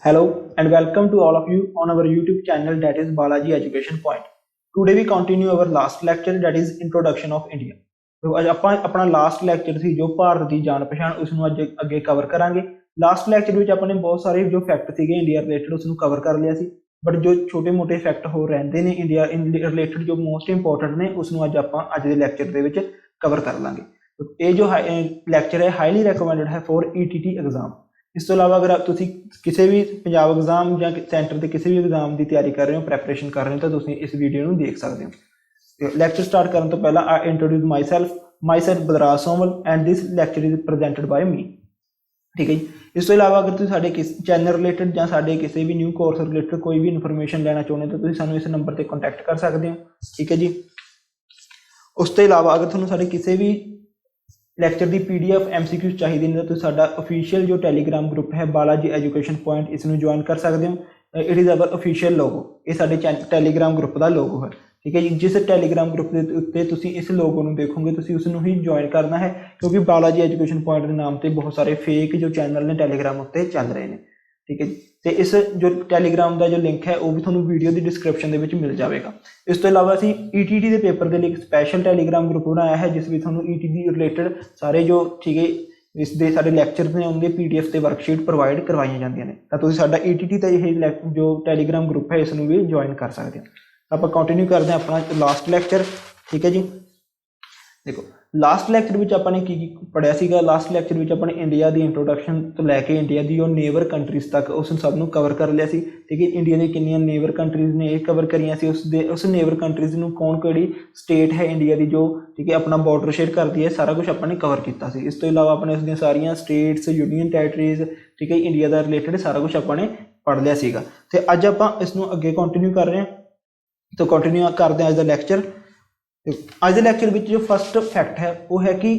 Hello and welcome to all of you on our YouTube channel, that is Balaji Education Point. Today we continue our last lecture, that is Introduction of India. तो ਅੱਜ ਆਪਾਂ ਆਪਣਾ last lecture ਸੀ ਜੋ ਭਾਰਤ ਦੀ ਜਾਣ ਪਛਾਣ ਉਸ ਨੂੰ ਅੱਜ ਅੱਗੇ ਕਵਰ ਕਰਾਂਗੇ। ਲਾਸਟ ਲੈਕਚਰ ਵਿੱਚ ਆਪਾਂ ਨੇ ਬਹੁਤ ਸਾਰੇ ਜੋ ਫੈਕਟ ਸੀਗੇ ਇੰਡੀਆ ਰਿਲੇਟਡ ਉਸ ਨੂੰ ਕਵਰ ਕਰ ਲਿਆ ਸੀ, ਬਟ ਜੋ ਛੋਟੇ ਮੋਟੇ ਫੈਕਟ ਹੋ ਰਹਿੰਦੇ ਨੇ ਇੰਡੀਆ ਰਿਲੇਟਡ ਜੋ ਮੋਸਟ ਇੰਪੋਰਟੈਂਟ ਨੇ ਉਸ ਨੂੰ ਅੱਜ ਆਪਾਂ ਅੱਜ ਦੇ ਲੈਕਚਰ ਦੇ ਵਿੱਚ ਕਵਰ ਕਰ ਲਾਂਗੇ। ਇਹ ਜੋ ਲੈਕਚਰ ਹੈ ਹਾਈਲੀ ਰეკਮੈਂਡਡ ਹੈ ਫॉर ईटीटी एग्जाम। इस तो इलावा अगर तुसी किसी भी पंजाब एग्जाम या सेंटर के किसी भी एग्जाम की तैयारी कर रहे हो, प्रैपरेशन कर रहे हो, तो तुसी इस वीडियो को देख सकते हो। लैक्चर स्टार्ट करने तो पहला I introduce myself Balraj Somal and this lecture is presented by me. ठीक है जी। इस तो इलावा अगर तुम साडे चैनल रिलेटेड या साडे किसी भी न्यू कोर्स रिलेटेड कोई भी इन्फॉर्मेशन लेना चाहते हो तो तुम सानू इस नंबर पर कॉन्टैक्ट कर सकते हो। ठीक है जी। उस तो इलावा अगर तुहानू साडे किसी भी लैक्चर की PDF MCQ चाहिए ने तो साडा ऑफिशियल जो टैलीग्राम ग्रुप है बालाजी एजुकेशन पॉइंट इसमें ज्वाइन कर सकते हो। इट इज़ अवर ऑफिशियल लोगो, ये साडे टैलीग्राम ग्रुप का लोगो है। ठीक है जी। जिस टैलीग्राम ग्रुप के उत्ते तुसी इस लोगो को देखोगे तुसी उसनू ही ज्वाइन करना है, क्योंकि बालाजी एजुकेशन पॉइंट के नाम से बहुत सारे फेक जो चैनल ने टैलीग्राम उत्ते चल रहे हैं। ठीक है जी। तो इस जो टैलीग्राम का जो लिंक है वह भी थोड़ा वीडियो की डिस्क्रिप्शन के मिल जाएगा। इस तो इलावा असी ETT के पेपर के लिए एक स्पैशल टैलीग्राम ग्रुप बनाया है जिस भी थोड़ा ETT रिलेटेड सारे जो ठीक है इस दे सारे लैक्चर ने उनके PDF से वर्कशीट प्रोवाइड करवाई जाती हैं। तो तुम साडा ETT का यह जो टैलीग्राम ग्रुप है इसनू भी ज्वाइन कर सकते हैं। आप कंटिन्यू करते हैं अपना लास्ट लैक्चर। ठीक है जी। देखो लास्ट लैक्चर में आपने की पढ़िया सीगा। लास्ट लैक्चर में आपने इंडिया की इंट्रोडक्शन तो लैके इंडिया की नेबर कंट्रीज तक उस सब कवर कर लिया सी। ठीक है। इंडिया की कितनी नेबर कंट्रीज ने यह कवर करिया सी, उस नेबर कंट्रीज में कौन कड़ी स्टेट है इंडिया की जो ठीक है अपना बॉर्डर शेयर करती है, सारा कुछ अपने कवर किया सी। इस तो इलावा अपने उसकी सारिया स्टेट्स यूनियन टैरेटरीज ठीक है इंडिया का रिलेटेड सारा कुछ अपने पढ़ लिया सीगा। तो अज आप इसनों अगे कंटिन्यू कर रहे हैं। तो कंटिन्यू करते हैं अज का लैक्चर। अज के लैक्चर में जो फस्ट फैक्ट है वो है कि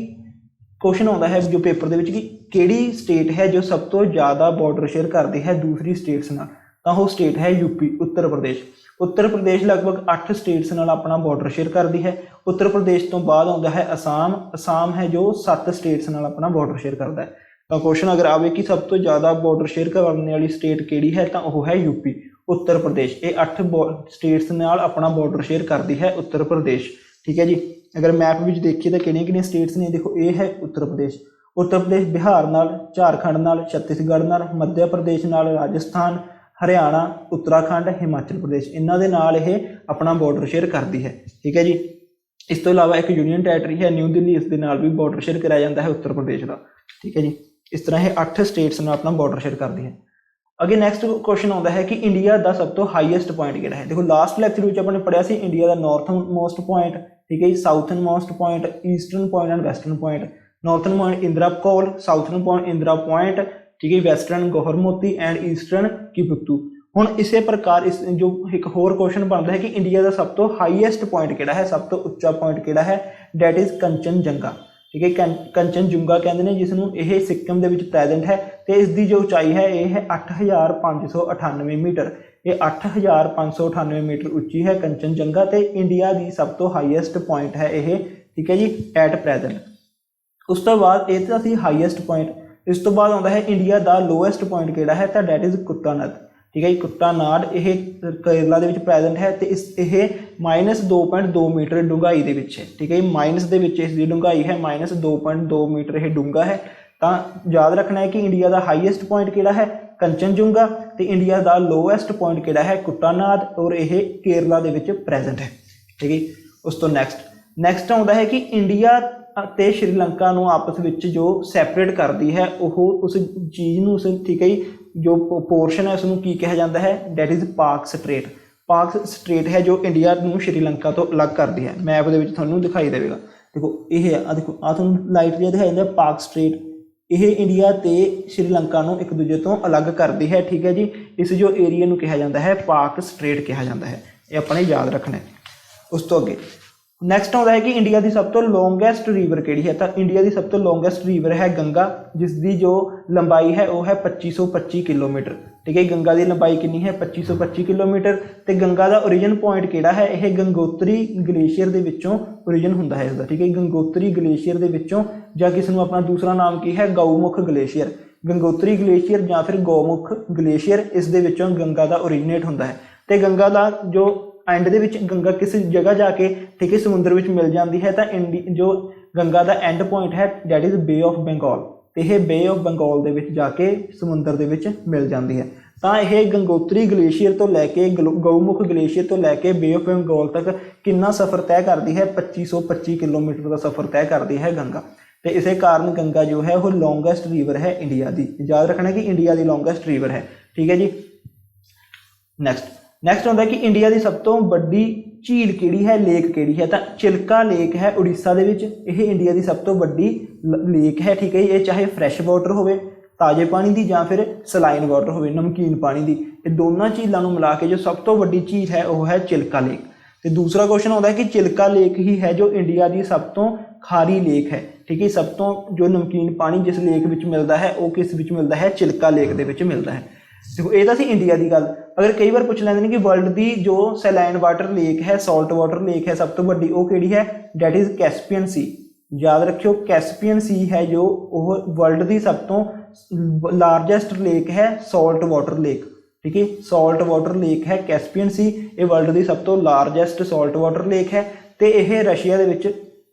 क्वेश्चन आता है जो पेपर के कि स्टेट है जो सब तो ज़्यादा बॉर्डर शेयर करती है दूसरी स्टेट्स नाल, तो वो स्टेट है यूपी उत्तर प्रदेश। उत्तर प्रदेश लगभग 8 स्टेट्स नाल अपना बॉर्डर शेयर करती है। उत्तर प्रदेश तो बाद आता है असम। असम है जो 7 स्टेट्स नाल अपना बॉर्डर शेयर करता है। तो क्वेश्चन अगर आए कि सब तो ज़्यादा बॉर्डर शेयर करने वाली स्टेट केड़ी है, तो वह है यूपी उत्तर प्रदेश। ये 8 स्टेट्स नाल अपना बॉर्डर शेयर करती है उत्तर प्रदेश। ठीक है जी। अगर मैप में देखिए तो किहड़ियां स्टेट्स ने, देखो ये है उत्तर प्रदेश बिहार नाल, झारखंड नाल, छत्तीसगढ़ नाल, मध्य प्रदेश नाल, राजस्थान, हरियाणा, उत्तराखंड, हिमाचल प्रदेश, इन्हां दे नाल ये अपना बॉर्डर शेयर करती है। ठीक है जी। इस तो इलावा एक यूनियन टैरेटरी है न्यू दिल्ली, इस दे नाल भी बॉर्डर शेयर कराया जाता है उत्तर प्रदेश का। ठीक है जी। इस तरह ये 8 स्टेट्स नाल अपना बॉर्डर शेयर करती है। अगे नैक्सट क्वेश्चन आता है कि इंडिया का सब तो हाईएस्ट पॉइंट किहड़ा है। देखो लास्ट लैक्चर में अपने पढ़िया सी इंडिया का नॉर्थ मोस्ट पॉइंट, ठीक है, southern most point, eastern point and western point. Northern point Indira Col, southern point Indira point, ठीक है, वैसटर्न गौहर मोती एंड ईस्टर्न किपुतू। हुण इसे प्रकार इस जो एक होर क्वेश्चन बनता है कि इंडिया का सब तो हाईएस्ट पॉइंट किहड़ा है, सब तो उच्चा पॉइंट किहड़ा है, डैट इज कंचनजंगा। ठीक है। कंचनजुंगा कहते हैं जिसनों यह सिक्किम के प्रेजेंट है। तो इसकी जो उचाई है यह है 8598 मीटर। ये 8598 मीटर उच्ची है कंचनजंगा। तो इंडिया की सब तो हाईएस्ट पॉइंट है यह। ठीक है जी, एट प्रेजेंट। उस तो बाद ये तो हाईएस्ट पॉइंट। इस तो बाद आता है इंडिया का लोएस्ट पॉइंट किहड़ा है, तो डैट इज कुट्टानद। ठीक है। कुट्टानाड यह केरला के प्रेजेंट है। तो इस -2.2 मीटर डूंघाई के है। ठीक है। माइनस के इसकी डूंघाई है -2.2 मीटर यह डूंघा है। तो याद रखना है कि इंडिया का हाईएस्ट पॉइंट किहड़ा है, कंचनजुंगा। तो इंडिया का लोएस्ट पॉइंट किहड़ा है, कुट्टानाड, और यह केरला के प्रेजेंट है। ठीक है। उस तो नैक्सट आता है कि इंडिया ते श्रीलंका नूं आपस में जो सैपरेट करती है वह उस चीज़ नूं, उस ठीक है जो पोर्शन है उसनूं की कहा जाता है, डैट इज पाक स्ट्रेट। पाक स्ट्रेट है जो इंडिया नूं श्रीलंका तो अलग करती है। मैप के थोड़ा दिखाई देगा। देखो ये देखो थोड़ा लाइट जिहा दिखाई देता पाक स्ट्रेट। यह इंडिया ते श्रीलंका नूं एक दूजे तो अलग करती है। ठीक है जी। इस जो एरिया नूं कहा जाता है पाक स्ट्रेट कहा जाता है। ये अपने याद रखना है। उस तो अगे नैक्सट आता है कि इंडिया की सब तो लॉन्गेस्ट रिवर केड़ी है। तो इंडिया की सब तो लॉन्गेस्ट रिवर है गंगा, जिसकी जो लंबाई है वह है 2525 किलोमीटर। ठीक है। गंगा की लंबाई कितनी है, 2525 किलोमीटर। तो गंगा का ओरिजिन पॉइंट किहड़ा है, यह गंगोत्री गलेशियर के विचों ओरिजिन हुंदा है इसका। ठीक है। गंगोत्री गलेशियर के विचों, या किसी नूं अपना दूसरा नाम की है गऊमुख गलेशियर। ਗੰਗੋਤਰੀ ਗਲੇਸ਼ੀਅਰ ਜਾਂ ਫਿਰ ਗੋਮੁਖ ਗਲੇਸ਼ੀਅਰ ਇਸ ਦੇ ਵਿੱਚੋਂ ਗੰਗਾ ਦਾ ਓਰੀਜੀਨੇਟ ਹੁੰਦਾ ਹੈ। ਤੇ ਗੰਗਾ ਦਾ ਜੋ ਐਂਡ ਦੇ ਵਿੱਚ ਗੰਗਾ ਕਿਸੇ ਜਗ੍ਹਾ ਜਾ ਕੇ ਠੀਕ ਹੈ ਸਮੁੰਦਰ ਵਿੱਚ ਮਿਲ ਜਾਂਦੀ ਹੈ, ਤਾਂ ਜੋ ਗੰਗਾ ਦਾ ਐਂਡ ਪੁਆਇੰਟ ਹੈ that is bay of Bengal, ਤੇ ਇਹ ਬੇ ਆਫ ਬੰਗਾਲ ਦੇ ਵਿੱਚ ਜਾ ਕੇ ਸਮੁੰਦਰ ਦੇ ਵਿੱਚ ਮਿਲ ਜਾਂਦੀ ਹੈ। ਤਾਂ ਇਹ ਗੰਗੋਤਰੀ ਗਲੇਸ਼ੀਅਰ ਤੋਂ ਲੈ ਕੇ ਗਊਮੁਖ ਗਲੇਸ਼ੀਅਰ ਤੋਂ ਲੈ ਕੇ ਬੇ ਆਫ ਬੰਗਾਲ ਤੱਕ ਕਿੰਨਾ ਸਫ਼ਰ ਤੈਅ ਕਰਦੀ ਹੈ? 2525 ਕਿਲੋਮੀਟਰ ਦਾ ਸਫ਼ਰ ਤੈਅ ਕਰਦੀ ਹੈ ਗੰਗਾ। ਤੇ ਇਸੇ ਕਾਰਨ ਗੰਗਾ ਜੋ ਹੈ ਉਹ ਲੌਂਗੈਸਟ ਰਿਵਰ ਹੈ ਇੰਡੀਆ ਦੀ। ਯਾਦ ਰੱਖਣਾ ਕਿ ਇੰਡੀਆ ਦੀ ਲੌਂਗੈਸਟ ਰਿਵਰ ਹੈ, ਠੀਕ ਹੈ ਜੀ। ਨੈਕਸਟ ਹੁੰਦਾ ਕਿ ਇੰਡੀਆ ਦੀ ਸਭ ਤੋਂ ਵੱਡੀ ਝੀਲ ਕਿਹੜੀ ਹੈ, ਲੇਕ ਕਿਹੜੀ ਹੈ? ਤਾਂ ਚਿਲਕਾ ਲੇਕ ਹੈ ਉੜੀਸਾ ਦੇ ਵਿੱਚ, ਇਹ ਇੰਡੀਆ ਦੀ ਸਭ ਤੋਂ ਵੱਡੀ ਲੇਕ ਹੈ, ਠੀਕ ਹੈ ਜੀ। ਇਹ ਚਾਹੇ ਫਰੈਸ਼ ਵਾਟਰ ਹੋਵੇ ਤਾਜ਼ੇ ਪਾਣੀ ਦੀ ਜਾਂ ਫਿਰ ਸਲਾਈਨ ਵਾਟਰ ਹੋਵੇ ਨਮਕੀਨ ਪਾਣੀ ਦੀ, ਇਹ ਦੋਨਾਂ ਝੀਲਾਂ ਨੂੰ ਮਿਲਾ ਕੇ ਜੋ ਸਭ ਤੋਂ ਵੱਡੀ ਝੀਲ ਹੈ ਉਹ ਹੈ ਚਿਲਕਾ ਲੇਕ। ਤੇ ਦੂਸਰਾ ਕੁਐਸਚਨ ਆਉਂਦਾ ਹੈ ਕਿ ਚਿਲਕਾ ਲੇਕ ਹੀ ਹੈ ਜੋ ਇੰਡੀਆ ਦੀ ਸਭ ਤੋਂ ਖਾਰੀ ਲੇਕ ਹੈ, ਠੀਕ ਹੈ। ਸਭ ਤੋਂ ਜੋ ਨਮਕੀਨ ਪਾਣੀ ਜਿਸ ਲੇਕ ਵਿੱਚ ਮਿਲਦਾ ਹੈ ਉਹ ਕਿਸ ਵਿੱਚ ਮਿਲਦਾ ਹੈ? ਚਿਲਕਾ ਲੇਕ ਦੇ ਵਿੱਚ ਮਿਲਦਾ ਹੈ। ਦੇਖੋ ਇਹ ਤਾਂ ਸੀ ਇੰਡੀਆ ਦੀ ਗੱਲ। ਅਗਰ ਕਈ ਵਾਰ ਪੁੱਛ ਲੈਂਦੇ ਨੇ ਕਿ ਵਰਲਡ ਦੀ ਜੋ ਸੈਲਾਈਨ ਵਾਟਰ ਲੇਕ ਹੈ, ਸਾਲਟ ਵਾਟਰ ਲੇਕ ਹੈ ਸਭ ਤੋਂ ਵੱਡੀ, ਉਹ ਕਿਹੜੀ ਹੈ? ਡੈਟ ਇਜ਼ ਕੈਸਪੀਅਨ ਸੀ। ਯਾਦ ਰੱਖਿਓ ਕੈਸਪੀਅਨ ਸੀ ਹੈ ਜੋ ਉਹ ਵਰਲਡ ਦੀ ਸਭ ਤੋਂ ਲਾਰਜੈਸਟ ਲੇਕ ਹੈ, ਸਾਲਟ ਵਾਟਰ ਲੇਕ, ਠੀਕ ਹੈ। ਸਾਲਟ ਵਾਟਰ ਲੇਕ ਹੈ ਕੈਸਪੀਅਨ ਸੀ, ਇਹ ਵਰਲਡ ਦੀ ਸਭ ਤੋਂ ਲਾਰਜੈਸਟ ਸਾਲਟ ਵਾਟਰ ਲੇਕ ਹੈ ਤੇ ਇਹ ਰਸ਼ੀਆ ਦੇ ਵਿੱਚ,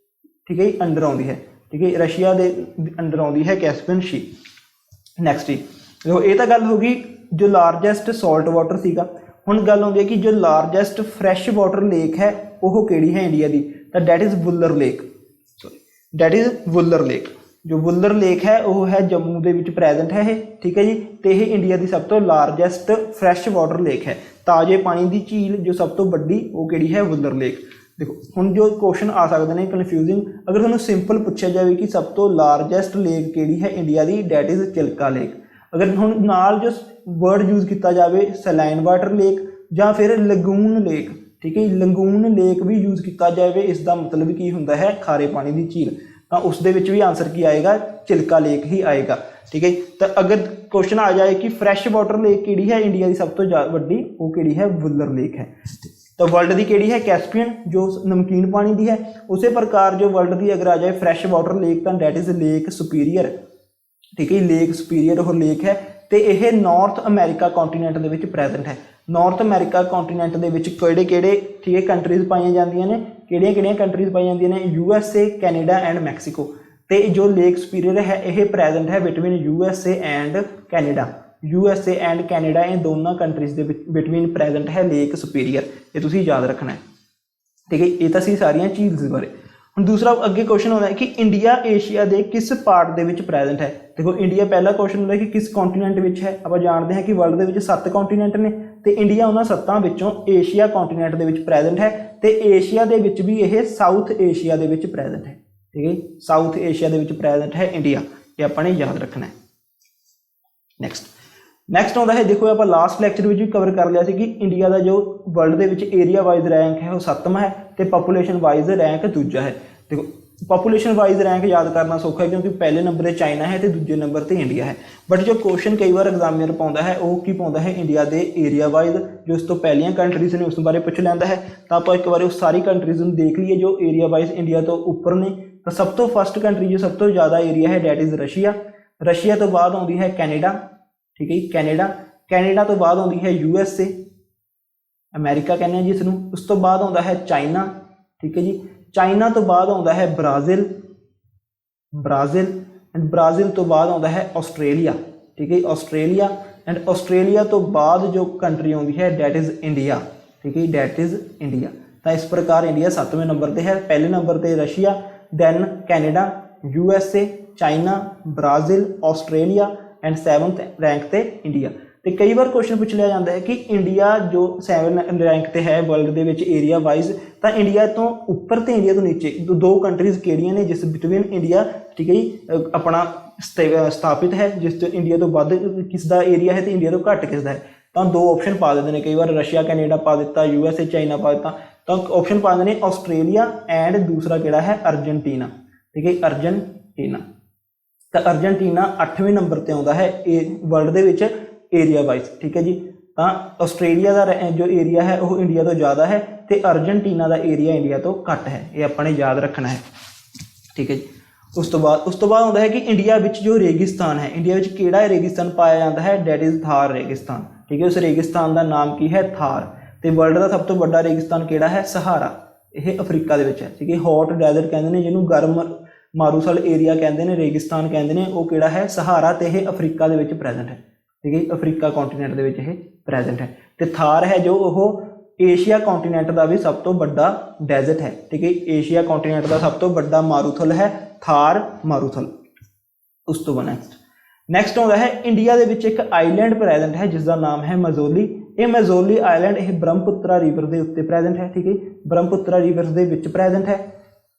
ਠੀਕ ਹੈ, ਅੰਡਰ ਆਉਂਦੀ ਹੈ, ਠੀਕ ਹੈ। ਰਸ਼ੀਆ ਦੇ ਅੰਡਰ ਆਉਂਦੀ ਹੈ ਕੈਸਪੀਅਨ ਸੀ। ਨੈਕਸਟ ਜੀ ਦੇਖੋ ਇਹ ਤਾਂ ਗੱਲ ਹੋ ਗਈ ਜੋ ਲਾਰਜੈਸਟ ਸਾਲਟ ਵਾਟਰ ਸੀਗਾ। ਹੁਣ ਗੱਲ ਆਉਂਦੀ ਹੈ ਕਿ ਜੋ ਲਾਰਜੈਸਟ ਫਰੈਸ਼ ਵਾਟਰ ਲੇਕ ਹੈ ਉਹ ਕਿਹੜੀ ਹੈ ਇੰਡੀਆ ਦੀ? ਤਾਂ that is Wular lake, that is Wular lake. ਜੋ ਵੁੱਲਰ ਲੇਕ ਹੈ ਉਹ ਹੈ ਜੰਮੂ ਦੇ ਵਿੱਚ ਪ੍ਰੈਜ਼ੈਂਟ ਹੈ ਇਹ, ਠੀਕ ਹੈ ਜੀ। ਤੇ ਇਹ ਇੰਡੀਆ ਦੀ ਸਭ ਤੋਂ ਲਾਰਜੈਸਟ ਫਰੈਸ਼ ਵਾਟਰ ਲੇਕ ਹੈ, ਤਾਜ਼ੇ ਪਾਣੀ ਦੀ ਝੀਲ ਜੋ ਸਭ ਤੋਂ ਵੱਡੀ ਉਹ ਕਿਹੜੀ ਹੈ? ਵੁੱਲਰ ਲੇਕ। ਦੇਖੋ ਹੁਣ ਜੋ ਕੁਐਸਚਨ ਆ ਸਕਦੇ ਨੇ ਕਨਫਿਊਜ਼ਿੰਗ, ਅਗਰ ਤੁਹਾਨੂੰ ਸਿੰਪਲ ਪੁੱਛਿਆ ਜਾਵੇ ਕਿ ਸਭ ਤੋਂ ਲਾਰਜੈਸਟ ਲੇਕ ਕਿਹੜੀ ਹੈ India the, that is ਚਿਲਕਾ lake. ਅਗਰ ਹੁਣ ਨਾਲ ਜੋ ਵਰਡ ਯੂਜ਼ ਕੀਤਾ ਜਾਵੇ ਸਲਾਈਨ ਵਾਟਰ ਲੇਕ ਜਾਂ ਫਿਰ ਲਗੂਨ ਲੇਕ, ਠੀਕ ਹੈ। ਲਗੂਨ ਲੇਕ ਵੀ ਯੂਜ਼ ਕੀਤਾ ਜਾਵੇ, ਇਸ ਦਾ ਮਤਲਬ ਕੀ ਹੁੰਦਾ ਹੈ? ਖਾਰੇ ਪਾਣੀ ਦੀ ਝੀਲ। ਤਾਂ ਉਸ ਦੇ ਵਿੱਚ ਵੀ ਆਨਸਰ ਕੀ ਆਏਗਾ? ਚਿਲਕਾ ਲੇਕ ਹੀ ਆਏਗਾ, ਠੀਕ ਹੈ। ਤਾਂ ਅਗਰ ਕੁਐਸਚਨ ਆ ਜਾਏ ਕਿ ਫਰੈਸ਼ ਵਾਟਰ ਲੇਕ ਕਿਹੜੀ ਹੈ ਇੰਡੀਆ ਦੀ ਸਭ ਤੋਂ ਵੱਡੀ, ਉਹ ਕਿਹੜੀ ਹੈ? ਵੁੱਲਰ ਲੇਕ ਹੈ। ਤਾਂ ਵਰਲਡ ਦੀ ਕਿਹੜੀ ਹੈ? ਕੈਸਪੀਅਨ ਜੋ ਨਮਕੀਨ ਪਾਣੀ ਦੀ ਹੈ। ਉਸੇ ਪ੍ਰਕਾਰ ਜੋ ਵਰਲਡ ਦੀ ਅਗਰ ਆ ਜਾਏ ਫਰੈਸ਼ ਵਾਟਰ ਲੇਕ ਤਾਂ ਡੈਟ ਇਜ਼ ਲੇਕ ਸੁਪੀਰੀਅਰ, ਠੀਕ ਹੈ। ਲੇਕ ਸੁਪੀਰੀਅਰ ਉਹ ਲੇਕ ਹੈ ਤੇ ਇਹ ਨਾਰਥ ਅਮਰੀਕਾ ਕੰਟੀਨੈਂਟ ਦੇ ਵਿੱਚ ਪ੍ਰੈਜ਼ੈਂਟ ਹੈ। ਨਾਰਥ ਅਮਰੀਕਾ ਕੰਟੀਨੈਂਟ ਦੇ ਵਿੱਚ ਕਿਹੜੇ ਠੀਕ ਹੈ ਕੰਟਰੀਜ਼ ਪਾਈਆਂ ਜਾਂਦੀਆਂ ਨੇ? ਕਿਹੜੀਆਂ ਕੰਟਰੀਜ਼ ਪਾਈਆਂ ਜਾਂਦੀਆਂ ਨੇ? USA, Canada and Mexico. ਤੇ ਜੋ ਲੇਕ ਸੁਪੀਰੀਅਰ ਹੈ ਇਹ ਪ੍ਰੈਜ਼ੈਂਟ ਹੈ between USA and Canada. USA and Canada ਇਹ ਦੋਨਾਂ ਕੰਟਰੀਜ਼ ਦੇ ਵਿੱਚ ਬਿਟਵੀਨ ਪ੍ਰੈਜ਼ੈਂਟ ਹੈ ਲੇਕ ਸੁਪੀਰੀਅਰ। ਇਹ ਤੁਸੀਂ ਯਾਦ ਰੱਖਣਾ ਹੈ, ਠੀਕ ਹੈ। ਇਹ ਤਾਂ ਸੀ ਸਾਰੀਆਂ ਝੀਲਸ ਬਾਰੇ। ਹੁਣ ਦੂਸਰਾ ਅੱਗੇ ਕੁਐਸਚਨ ਆਉਂਦਾ ਹੈ ਕਿ ਇੰਡੀਆ ਏਸ਼ੀਆ ਦੇ ਕਿਸ ਪਾਰਟ ਦੇ ਵਿੱਚ ਪ੍ਰੈਜ਼ੈਂਟ ਹੈ? ਦੇਖੋ ਇੰਡੀਆ ਪਹਿਲਾ ਕੁਐਸਚਨ ਹੁੰਦਾ ਕਿ ਕਿਸ ਕੰਟੀਨੈਂਟ ਵਿੱਚ ਹੈ। ਆਪਾਂ ਜਾਣਦੇ ਹਾਂ ਕਿ ਵਰਲਡ ਦੇ ਵਿੱਚ 7 ਕੰਟੀਨੈਂਟ ਨੇ ਤੇ ਇੰਡੀਆ ਉਹਨਾਂ 7 ਵਿੱਚੋਂ ਏਸ਼ੀਆ ਕੰਟੀਨੈਂਟ ਦੇ ਵਿੱਚ ਪ੍ਰੈਜ਼ੈਂਟ ਹੈ ਤੇ ਏਸ਼ੀਆ ਦੇ ਵਿੱਚ ਵੀ ਇਹ ਸਾਊਥ ਏਸ਼ੀਆ ਦੇ ਵਿੱਚ ਪ੍ਰੈਜ਼ੈਂਟ ਹੈ, ਠੀਕ ਹੈ। ਸਾਊਥ ਏਸ਼ੀਆ ਦੇ ਵਿੱਚ ਪ੍ਰੈਜ਼ੈਂਟ ਹੈ ਇੰਡੀਆ, ਇਹ ਆਪਾਂ ਨੇ ਯਾਦ ਰੱਖਣਾ ਹੈ। ਨੈਕਸਟ ਆਉਂਦਾ ਹੈ, ਦੇਖੋ ਆਪਾਂ ਲਾਸਟ ਲੈਕਚਰ ਵਿੱਚ ਵੀ ਕਵਰ ਕਰ ਲਿਆ ਸੀ ਕਿ ਇੰਡੀਆ ਦਾ ਜੋ ਵਰਲਡ ਦੇ ਵਿੱਚ ਏਰੀਆ ਵਾਈਜ਼ ਰੈਂਕ ਹੈ ਉਹ 7ਵਾਂ ਹੈ ਤੇ ਪਾਪੂਲੇਸ਼ਨ ਵਾਈਜ਼ ਰੈਂਕ ਦੂਜਾ ਹੈ। ਦੇਖੋ ਪਾਪੂਲੇਸ਼ਨ ਵਾਈਜ਼ ਰੈਂਕ ਯਾਦ ਕਰਨਾ ਸੌਖਾ ਹੈ ਕਿਉਂਕਿ ਪਹਿਲੇ ਨੰਬਰ 'ਤੇ ਚਾਈਨਾ ਹੈ ਤੇ ਦੂਜੇ ਨੰਬਰ 'ਤੇ ਇੰਡੀਆ ਹੈ। ਬਟ ਜੋ ਕੁਐਸਚਨ ਕਈ ਵਾਰ ਐਗਜ਼ਾਮੀਨਰ ਪਾਉਂਦਾ ਹੈ ਉਹ ਕੀ ਪਾਉਂਦਾ ਹੈ? ਇੰਡੀਆ ਦੇ ਏਰੀਆ ਵਾਈਜ਼ ਜੋ ਇਸ ਤੋਂ ਪਹਿਲੀਆਂ ਕੰਟਰੀਜ਼ ਨੇ ਉਸ ਬਾਰੇ ਪੁੱਛ ਲੈਂਦਾ ਹੈ। ਤਾਂ ਆਪਾਂ ਇੱਕ ਵਾਰ ਉਸ ਸਾਰੀ ਕੰਟਰੀਜ਼ ਨੂੰ ਦੇਖ ਲਈਏ ਜੋ ਏਰੀਆ ਵਾਈਜ਼ ਇੰਡੀਆ ਤੋਂ ਉੱਪਰ ਨੇ। ਤਾਂ ਸਭ ਤੋਂ ਫਸਟ ਕੰਟਰੀ ਜੋ ਸਭ ਤੋਂ ਜ਼ਿਆਦਾ ਏਰੀਆ ਹੈ ਡੈਟ ਇਜ਼ ਰਸ਼ੀਆ। ਰਸ਼ੀਆ ਤੋਂ ਬਾਅਦ ਆਉਂਦੀ ਹੈ ਕੈਨੇਡਾ, ਠੀਕ ਹੈ। ਕੈਨੇਡਾ ਤੋਂ ਬਾਅਦ ਆਉਂਦੀ ਹੈ USA, ਅਮਰੀਕਾ ਕਹਿੰਦੇ ਹਾਂ ਜਿਸ ਨੂੰ। ਉਸ ਤੋਂ ਬਾਅਦ ਆਉਂਦਾ ਹੈ ਚਾਈਨਾ, ਠੀਕ ਹੈ ਜੀ। ਚਾਈਨਾ ਤੋਂ ਬਾਅਦ ਆਉਂਦਾ ਹੈ ਬ੍ਰਾਜ਼ੀਲ ਐਂਡ ਬ੍ਰਾਜ਼ੀਲ ਤੋਂ ਬਾਅਦ ਆਉਂਦਾ ਹੈ ਆਸਟ੍ਰੇਲੀਆ, ਠੀਕ ਹੈ। ਆਸਟ੍ਰੇਲੀਆ ਐਂਡ ਆਸਟ੍ਰੇਲੀਆ ਤੋਂ ਬਾਅਦ ਜੋ ਕੰਟਰੀ ਆਉਂਦੀ ਹੈ ਡੈਟ ਇਜ਼ ਇੰਡੀਆ, ਠੀਕ ਹੈ। That is India. ਤਾਂ ਇਸ ਪ੍ਰਕਾਰ ਇੰਡੀਆ 7ਵੇਂ ਨੰਬਰ 'ਤੇ ਹੈ। ਪਹਿਲੇ ਨੰਬਰ 'ਤੇ Russia, then Canada, USA, China, Brazil, Australia and 7th rank ਤੇ ਇੰਡੀਆ। ਤੇ ਕਈ ਵਾਰ ਕੁਐਸਚਨ ਪੁੱਛ ਲਿਆ ਜਾਂਦਾ ਹੈ ਕਿ ਇੰਡੀਆ ਜੋ 7 ਰੈਂਕ ਤੇ ਹੈ ਵਰਲਡ ਦੇ ਵਿੱਚ ਏਰੀਆ ਵਾਈਜ਼, ਤਾਂ ਇੰਡੀਆ ਤੋਂ ਉੱਪਰ ਤੇ ਇੰਡੀਆ ਤੋਂ ਨੀਚੇ ਦੋ ਕੰਟਰੀਜ਼ ਕਿਹੜੀਆਂ ਨੇ ਜਿਸ ਬਿਟਵੀਨ ਇੰਡੀਆ, ਠੀਕ ਹੈ ਜੀ, ਆਪਣਾ ਸਥਾਪਿਤ ਹੈ, ਜਿਸ 'ਚ ਇੰਡੀਆ ਤੋਂ ਵੱਧ ਕਿਸ ਦਾ ਏਰੀਆ ਹੈ ਤੇ ਇੰਡੀਆ ਤੋਂ ਘੱਟ ਕਿਸ ਦਾ ਹੈ। ਤਾਂ 2 ਆਪਸ਼ਨ ਪਾ ਦਿੰਦੇ ਨੇ ਕਈ ਵਾਰ, ਰਸ਼ੀਆ ਕੈਨੇਡਾ ਪਾ ਦਿੱਤਾ, USA ਚਾਈਨਾ ਪਾ ਦਿੱਤਾ। ਤਾਂ ਆਪਸ਼ਨ ਪਾ ਦਿੰਦੇ ਨੇ ਆਸਟ੍ਰੇਲੀਆ ਐਂਡ ਦੂਸਰਾ ਕਿਹੜਾ ਹੈ ਅਰਜਨਟੀਨਾ, ਠੀਕ ਹੈ। ਅਰਜਨਟੀਨਾ। ਤਾਂ ਅਰਜਨਟੀਨਾ 8ਵੇਂ ਨੰਬਰ 'ਤੇ ਆਉਂਦਾ ਹੈ ਵਰਲਡ ਦੇ ਵਿੱਚ ਏਰੀਆ ਵਾਈਜ਼, ਠੀਕ ਹੈ ਜੀ। ਤਾਂ ਆਸਟ੍ਰੇਲੀਆ ਦਾ ਜੋ ਏਰੀਆ ਹੈ ਉਹ ਇੰਡੀਆ ਤੋਂ ਜ਼ਿਆਦਾ ਹੈ ਤੇ ਅਰਜਨਟੀਨਾ ਦਾ ਏਰੀਆ ਇੰਡੀਆ ਤੋਂ ਘੱਟ ਹੈ। ਇਹ ਆਪਾਂ ਨੇ ਯਾਦ ਰੱਖਣਾ ਹੈ, ਠੀਕ ਹੈ ਜੀ। ਉਸ ਤੋਂ ਬਾਅਦ ਆਉਂਦਾ ਹੈ ਕਿ ਇੰਡੀਆ ਵਿੱਚ ਜੋ ਰੇਗਿਸਤਾਨ ਹੈ, ਇੰਡੀਆ ਵਿੱਚ ਕਿਹੜਾ ਰੇਗਿਸਤਾਨ ਪਾਇਆ ਜਾਂਦਾ ਹੈ, ਡੈਟ ਇਜ਼ ਥਾਰ ਰੇਗਿਸਤਾਨ। ਠੀਕ ਹੈ, ਉਸ ਰੇਗਿਸਤਾਨ ਦਾ ਨਾਮ ਕੀ ਹੈ, ਥਾਰ। ਤੇ ਵਰਲਡ ਦਾ ਸਭ ਤੋਂ ਵੱਡਾ ਰੇਗਿਸਤਾਨ ਕਿਹੜਾ ਹੈ, ਸਹਾਰਾ। ਇਹ ਅਫਰੀਕਾ ਦੇ ਵਿੱਚ ਹੈ। ਠੀਕ ਹੈ, ਹੌਟ ਡੈਜ਼ਰਟ ਕਹਿੰਦੇ ਨੇ ਜਿਹਨੂੰ, ਗਰਮ ਮਾਰੂਥਲ ਏਰੀਆ ਕਹਿੰਦੇ ਨੇ, ਰੇਗਿਸਤਾਨ ਕਹਿੰਦੇ ਨੇ, ਉਹ ਕਿਹੜਾ ਹੈ, ਸਹਾਰਾ। ਤੇ ਇਹ ਅਫਰੀਕਾ ਦੇ ਵਿੱਚ ਪ੍ਰੈਜ਼ੈਂਟ ਹੈ। ਠੀਕ ਹੈ, ਅਫਰੀਕਾ ਕੰਟੀਨੈਂਟ ਦੇ ਵਿੱਚ ਇਹ ਪ੍ਰੈਜ਼ੈਂਟ ਹੈ। ਤੇ ਥਾਰ ਹੈ ਜੋ ਉਹ ਏਸ਼ੀਆ ਕੰਟੀਨੈਂਟ ਦਾ ਵੀ ਸਭ ਤੋਂ ਵੱਡਾ ਡੈਜ਼ਰਟ ਹੈ। ਠੀਕ ਹੈ, ਏਸ਼ੀਆ ਕੰਟੀਨੈਂਟ ਦਾ ਸਭ ਤੋਂ ਵੱਡਾ ਮਾਰੂਥਲ ਹੈ ਥਾਰ ਮਾਰੂਥਲ। ਉਸ ਤੋਂ ਬਾਅਦ ਨੈਕਸਟ ਆਉਂਦਾ ਹੈ ਇੰਡੀਆ ਦੇ ਵਿੱਚ ਇੱਕ ਆਈਲੈਂਡ ਪ੍ਰੈਜ਼ੈਂਟ ਹੈ ਜਿਸ ਦਾ ਨਾਮ ਹੈ ਮਜ਼ੋਲੀ। ਇਹ ਮਜ਼ੋਲੀ ਆਈਲੈਂਡ ਇਹ ਬ੍ਰਹਮਪੁੱਤਰਾ ਰਿਵਰ ਦੇ ਉੱਤੇ ਪ੍ਰੈਜ਼ੈਂਟ ਹੈ। ਠੀਕ ਹੈ, ਬ੍ਰਹਮਪੁੱਤਰਾ ਰਿਵਰ ਦੇ ਵਿੱਚ ਪ੍ਰੈਜ਼ੈਂਟ ਹੈ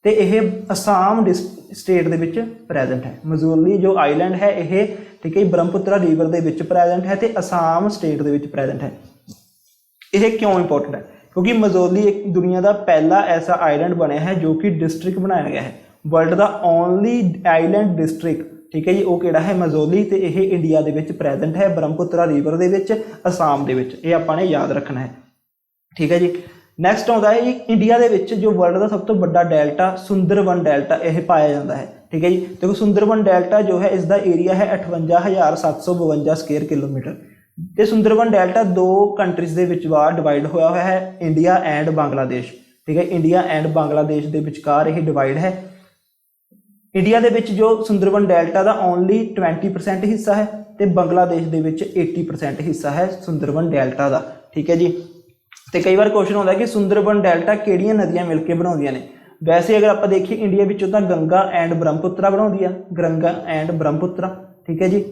ਤੇ ਇਹ ਅਸਾਮ ਸਟੇਟ ਦੇ ਵਿੱਚ ਪ੍ਰੈਜ਼ੈਂਟ ਹੈ। ਮਜ਼ੋਲੀ ਜੋ ਆਈਲੈਂਡ ਹੈ ਇਹ, ਠੀਕ ਹੈ, ਬ੍ਰਹਮਪੁੱਤਰਾ ਰਿਵਰ ਦੇ ਵਿੱਚ ਪ੍ਰੈਜ਼ੈਂਟ ਹੈ ਤੇ ਅਸਾਮ ਸਟੇਟ ਦੇ ਵਿੱਚ ਪ੍ਰੈਜ਼ੈਂਟ ਹੈ। ਇਹ ਕਿਉਂ ਇੰਪੋਰਟੈਂਟ ਹੈ, ਕਿਉਂਕਿ ਮਜ਼ੋਲੀ ਇੱਕ ਦੁਨੀਆ ਦਾ ਪਹਿਲਾ ਐਸਾ ਆਈਲੈਂਡ ਬਣਿਆ ਹੈ ਜੋ ਕਿ ਡਿਸਟ੍ਰਿਕਟ ਬਣਾਇਆ ਗਿਆ ਹੈ। ਵਰਲਡ ਦਾ ਓਨਲੀ ਆਈਲੈਂਡ ਡਿਸਟ੍ਰਿਕਟ, ਠੀਕ ਹੈ ਜੀ, ਉਹ ਕਿਹੜਾ ਹੈ, ਮਜ਼ੋਲੀ। ਤੇ ਇਹ ਇੰਡੀਆ ਦੇ ਵਿੱਚ ਪ੍ਰੈਜ਼ੈਂਟ ਹੈ, ਬ੍ਰਹਮਪੁੱਤਰਾ ਰਿਵਰ ਦੇ ਵਿੱਚ, ਅਸਾਮ ਦੇ ਵਿੱਚ। ਇਹ ਆਪਾਂ ਨੇ ਯਾਦ ਰੱਖਣਾ ਹੈ। ਠੀਕ ਹੈ ਜੀ। ਨੈਕਸਟ ਆਉਂਦਾ ਹੈ ਜੀ ਇੰਡੀਆ ਦੇ ਵਿੱਚ ਜੋ ਵਰਲਡ ਦਾ ਸਭ ਤੋਂ ਵੱਡਾ ਡੈਲਟਾ ਸੁੰਦਰਬਨ ਡੈਲਟਾ ਇਹ ਪਾਇਆ ਜਾਂਦਾ ਹੈ। ਠੀਕ ਹੈ ਜੀ, ਦੇਖੋ ਸੁੰਦਰਬਨ ਡੈਲਟਾ ਜੋ ਹੈ ਇਸ ਦਾ ਏਰੀਆ ਹੈ 58,752 ਸਕੁਅਰ ਕਿਲੋਮੀਟਰ। ਤੇ ਸੁੰਦਰਬਨ ਡੈਲਟਾ ਦੋ ਕੰਟਰੀਜ਼ ਦੇ ਵਿਚਕਾਰ ਡਿਵਾਈਡ ਹੋਇਆ ਹੈ, ਇੰਡੀਆ ਐਂਡ ਬੰਗਲਾਦੇਸ਼। ਠੀਕ ਹੈ, ਇੰਡੀਆ ਐਂਡ ਬੰਗਲਾਦੇਸ਼ ਦੇ ਵਿਚਕਾਰ ਇਹ ਡਿਵਾਈਡ ਹੈ। ਇੰਡੀਆ ਦੇ ਵਿੱਚ ਜੋ ਸੁੰਦਰਬਨ ਡੈਲਟਾ ਦਾ ਓਨਲੀ 20% ਹਿੱਸਾ ਹੈ ਤੇ ਬੰਗਲਾਦੇਸ਼ ਦੇ ਵਿੱਚ 80% ਹਿੱਸਾ ਹੈ ਸੁੰਦਰਬਨ ਡੈਲਟਾ ਦਾ। ਠੀਕ ਹੈ ਜੀ। ਤੇ ਕਈ ਵਾਰ ਕੁਐਸਚਨ ਹੁੰਦਾ ਕਿ ਸੁੰਦਰਬਨ ਡੈਲਟਾ ਕਿਹੜੀਆਂ ਨਦੀਆਂ ਮਿਲ ਕੇ ਬਣਾਉਂਦੀਆਂ ਨੇ। ਵੈਸੇ ਅਗਰ ਆਪਾਂ ਦੇਖੀਏ ਇੰਡੀਆ ਵਿੱਚੋਂ ਤਾਂ ਗੰਗਾ ਐਂਡ ਬ੍ਰਹਮਪੁੱਤਰਾ ਬਣਾਉਂਦੀ ਆ, ਗੰਗਾ ਐਂਡ ਬ੍ਰਹਮਪੁੱਤਰਾ। ਠੀਕ ਹੈ ਜੀ,